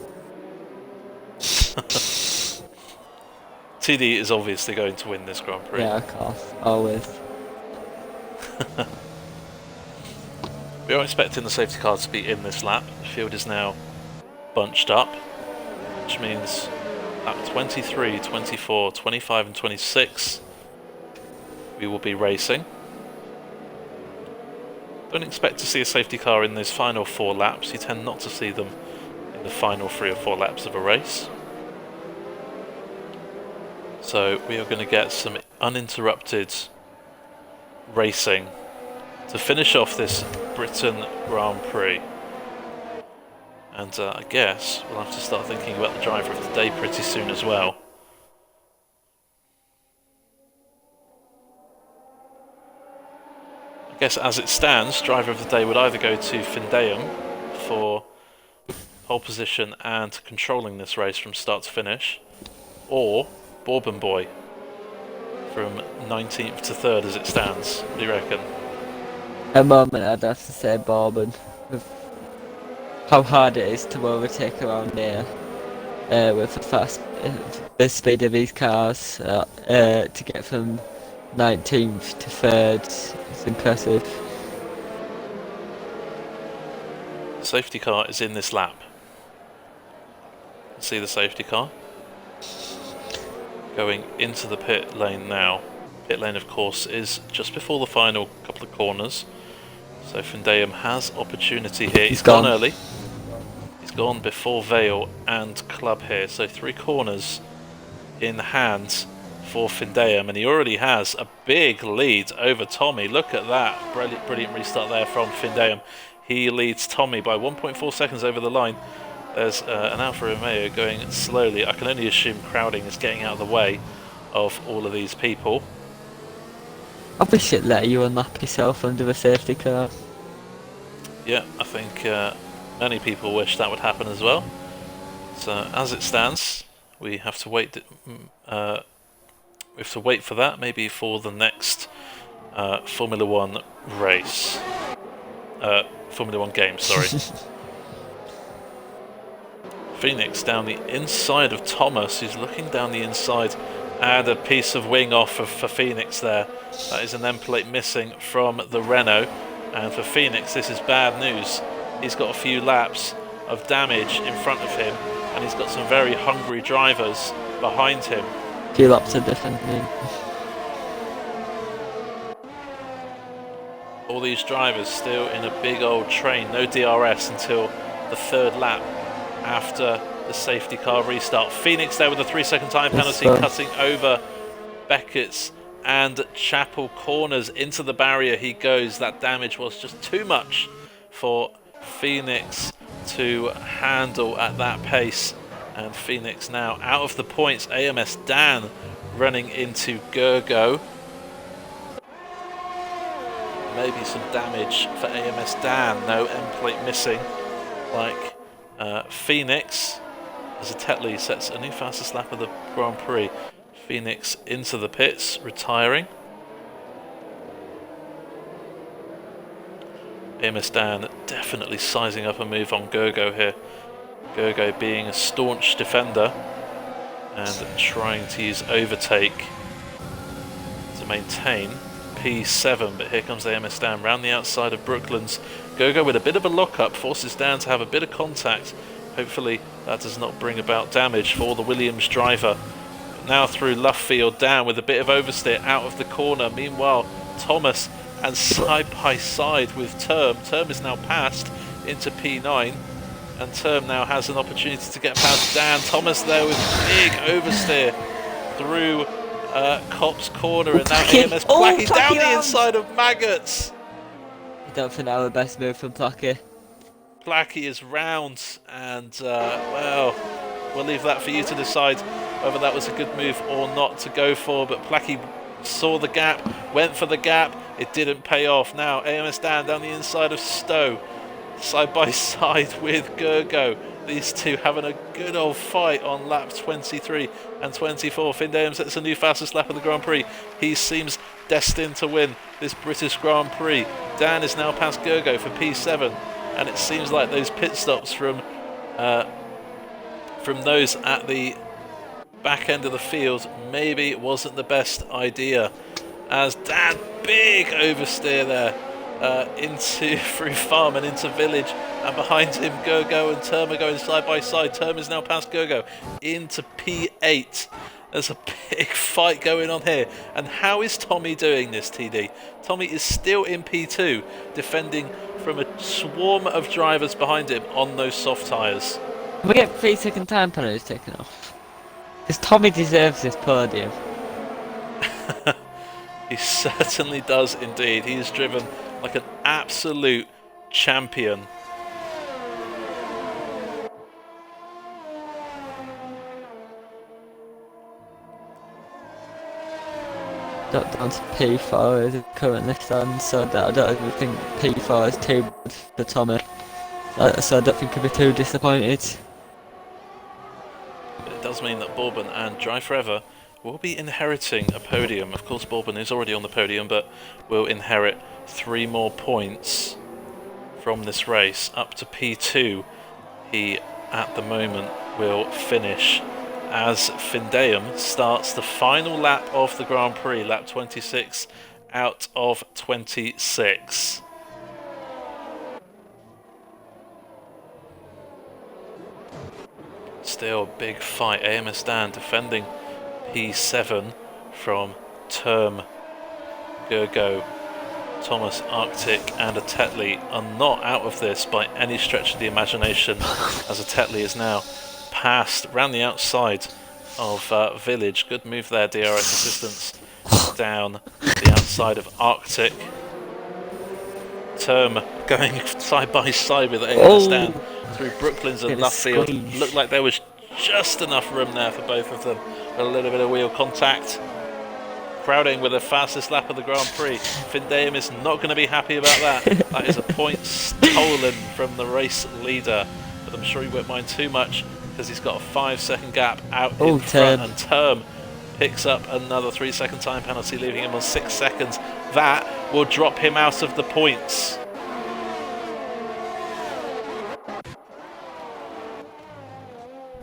TD is obviously going to win this Grand Prix. Yeah, of course, always. We are expecting the safety car to be in this lap. The field is now bunched up, which means lap 23, 24, 25 and 26 we will be racing. Don't expect to see a safety car in those final 4 laps. You tend not to see them in the final 3 or 4 laps of a race. So we are going to get some uninterrupted racing to finish off this Britain Grand Prix. And I guess we'll have to start thinking about the driver of the day pretty soon as well. I guess as it stands, driver of the day would either go to Findeum for pole position and controlling this race from start to finish, or Bourbon Boy from 19th to 3rd as it stands. What do you reckon? At the moment, I'd have to say Bourbon. With how hard it is to overtake around here, with the speed of these cars, to get from 19th to 3rd, it's impressive. The safety car is in this lap. See the safety car going into the pit lane now. Pit lane, of course, is just before the final couple of corners, so Findeum has opportunity here. He's gone early. He's gone before Vale and Club here, so 3 corners in hand for Findeum, and he already has a big lead over Tommy. Look at that, brilliant restart there from Findeum. He leads Tommy by 1.4 seconds over the line. There's an Alfa Romeo going slowly. I can only assume crowding is getting out of the way of all of these people. I wish it let you unlap yourself under a safety car. Yeah, I think many people wish that would happen as well. So as it stands, we have to wait. We have to wait for that, maybe for the next Formula 1 race. Formula 1 game, sorry. Phoenix down the inside of Thomas, who's looking down the inside, and a piece of wing off for Phoenix there. That is an end plate missing from the Renault, and for Phoenix this is bad news. He's got a few laps of damage in front of him, and he's got some very hungry drivers behind him. Few laps of defending. All these drivers still in a big old train, no DRS until the 3rd lap after the safety car restart. Phoenix there with a 3-second time penalty, cutting over Beckett's and Chapel corners. Into the barrier he goes. That damage was just too much for Phoenix to handle at that pace. And Phoenix now out of the points. AMS Dan running into Gergo. Maybe some damage for AMS Dan. No end plate missing like Phoenix. As a Tetley sets a new fastest lap of the Grand Prix. Phoenix into the pits, retiring. AMS Dan definitely sizing up a move on Gergo here. Gergo being a staunch defender and trying to use overtake to maintain P7, but here comes AMS Dan round the outside of Brooklands. Gergo with a bit of a lock-up forces Dan to have a bit of contact. Hopefully that does not bring about damage for the Williams driver. Now through Luffield, down with a bit of oversteer out of the corner. Meanwhile, Thomas and side by side with Term. Term is now passed into P9, and Term now has an opportunity to get past Dan. Thomas there with big oversteer through Cop's corner, and now AMS Placky down the inside of Maggots. I don't think that was the best move from Placky. Placky is round, and well, we'll leave that for you to decide whether that was a good move or not to go for, but Placky saw the gap, went for the gap, it didn't pay off. Now AMS Dan down the inside of Stowe, side by side with Gergo. These two having a good old fight on lap 23 and 24. Finn Dayum sets a new fastest lap of the Grand Prix. He seems destined to win this British Grand Prix. Dan is now past Gergo for P7, and it seems like those pit stops from those at the back end of the field maybe it wasn't the best idea, as Dan, big oversteer there through farm and into village, and behind him Gergo and Term are going side by side. Term is now past Gergo into P8. There's a big fight going on here, and how is Tommy doing this, TD? Tommy is still in P2, defending from a swarm of drivers behind him on those soft tyres. Can we get 3-second time penalties taken off? Because Tommy deserves this podium. He certainly does indeed. He is driven like an absolute champion. Got down to P4 as it currently stands, so I don't even think P4 is too good for Tommy. So I don't think he'll be too disappointed. But it does mean that Bourbon and Drive Forever will be inheriting a podium. Of course, Bourbon is already on the podium, but will inherit 3 more points from this race up to P2. He, at the moment, will finish as Finn Dayum starts the final lap of the Grand Prix, lap 26 out of 26. Still big fight. AMS Dan defending P7 from Term, Gergo, Thomas, Arctic and a Tetley are not out of this by any stretch of the imagination, as a Tetley is now passed round the outside of Village. Good move there, DRS assistance down the outside of Arctic. Term going side by side with AMS Dan through Brooklands and Luffield. Looked like there was just enough room there for both of them. A little bit of wheel contact. Crowding with the fastest lap of the Grand Prix. Finn Dayum is not going to be happy about that. That is a point stolen from the race leader, but I'm sure he won't mind too much because he's got a 5-second gap out in front, and Term picks up another 3-second time penalty, leaving him on 6 seconds. That will drop him out of the points.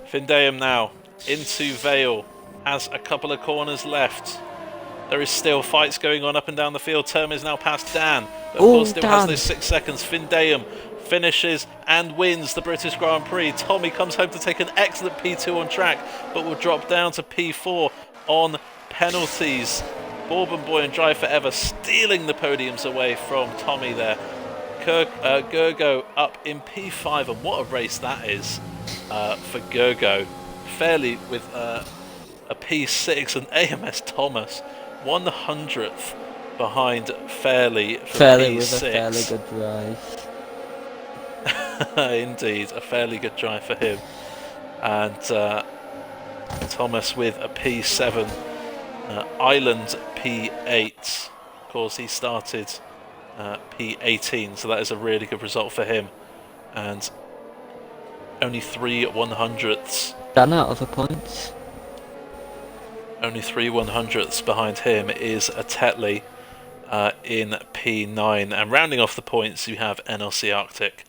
Finn Dayum now into Vale, has a couple of corners left. There is still fights going on up and down the field. Term is now past Dan, but of course still has those 6 seconds. Finn Dayum finishes and wins the British Grand Prix. Tommy comes home to take an excellent P2 on track, but will drop down to P4 on penalties. Bourbon Boy and Drive Forever stealing the podiums away from Tommy there. Gergo up in P5, and what a race that is for Gergo. Fairly with a P6, and AMS Thomas 100th behind Fairly for Fairly P6. with a fairly good drive. Indeed, a fairly good drive for him. And Thomas with a P7. Island P8. Of course, he started P18, so that is a really good result for him. And only 3 100ths. Dan out of the points. Only 3 100ths behind him is a Tetley in P9. And rounding off the points, you have NRC Arctic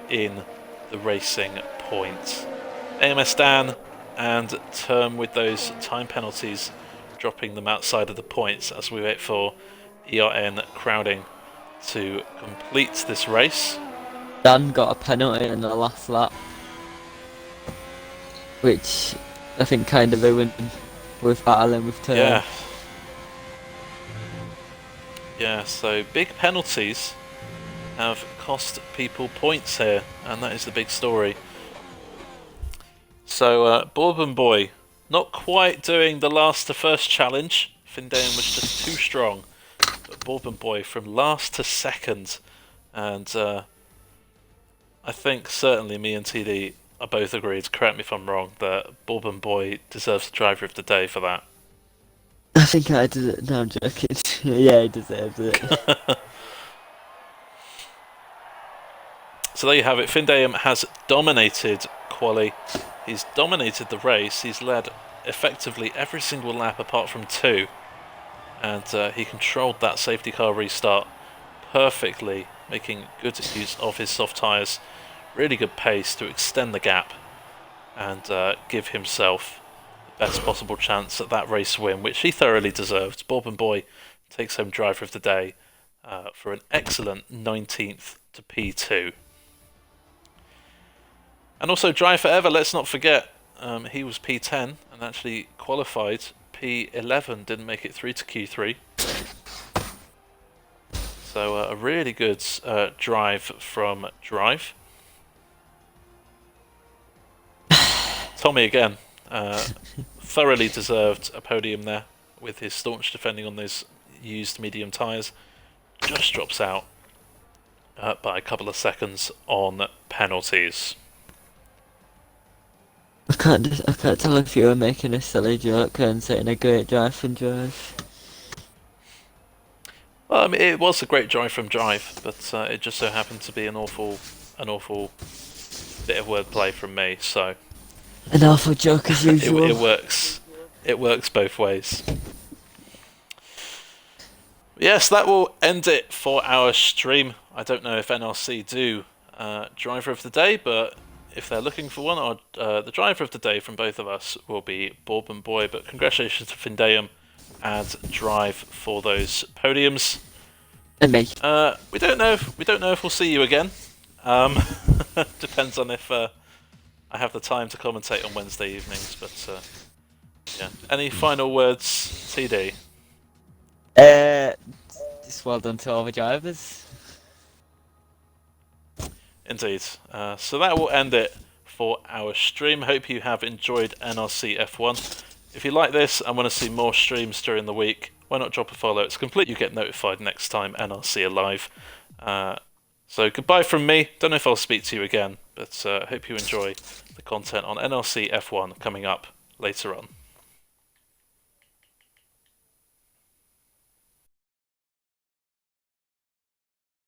in the racing points. AMS Dan and Term with those time penalties, dropping them outside of the points as we wait for ERN Crowding to complete this race. Dan got a penalty in the last lap, which I think kind of ruined with battling with Term. Yeah, so big penalties have cost people points here, and that is the big story. So Bourbon Boy not quite doing the last to first challenge. Finn Dayum was just too strong, but Bourbon Boy from last to second, and I think certainly me and TD are both agreed, correct me if I'm wrong, that Bourbon Boy deserves the driver of the day for that. I think I did it. No, I'm joking. Yeah, he deserves it. So there you have it. Findayum has dominated quali. He's dominated the race. He's led effectively every single lap apart from 2. And he controlled that safety car restart perfectly, making good use of his soft tyres. Really good pace to extend the gap and give himself the best possible chance at that race win, which he thoroughly deserved. Bourbon Boy takes home driver of the day for an excellent 19th to P2. And also Drive Forever, let's not forget, he was P10 and actually qualified P11, didn't make it through to Q3. So a really good drive from Drive. Tommy again, thoroughly deserved a podium there with his staunch defending on those used medium tyres. Just drops out by a couple of seconds on penalties. I can't tell if you were making a silly joke and saying a great drive from Drive. Well, I mean, it was a great drive from Drive, but it just so happened to be an awful bit of wordplay from me. So an awful joke as usual. it works. It works both ways. Yes, that will end it for our stream. I don't know if NRC do driver of the day, but if they're looking for one, or the driver of the day from both of us will be Bourbon Boy. But congratulations to Findayum and Drive for those podiums. And me. We don't know if we'll see you again. Depends on if I have the time to commentate on Wednesday evenings. But yeah, any final words, TD? Just well done to all the drivers. Indeed. So that will end it for our stream. Hope you have enjoyed NRC F1. If you like this and want to see more streams during the week, why not drop a follow? It's complete. You get notified next time NRC are live. So goodbye from me. Don't know if I'll speak to you again, but hope you enjoy the content on NRC F1 coming up later on.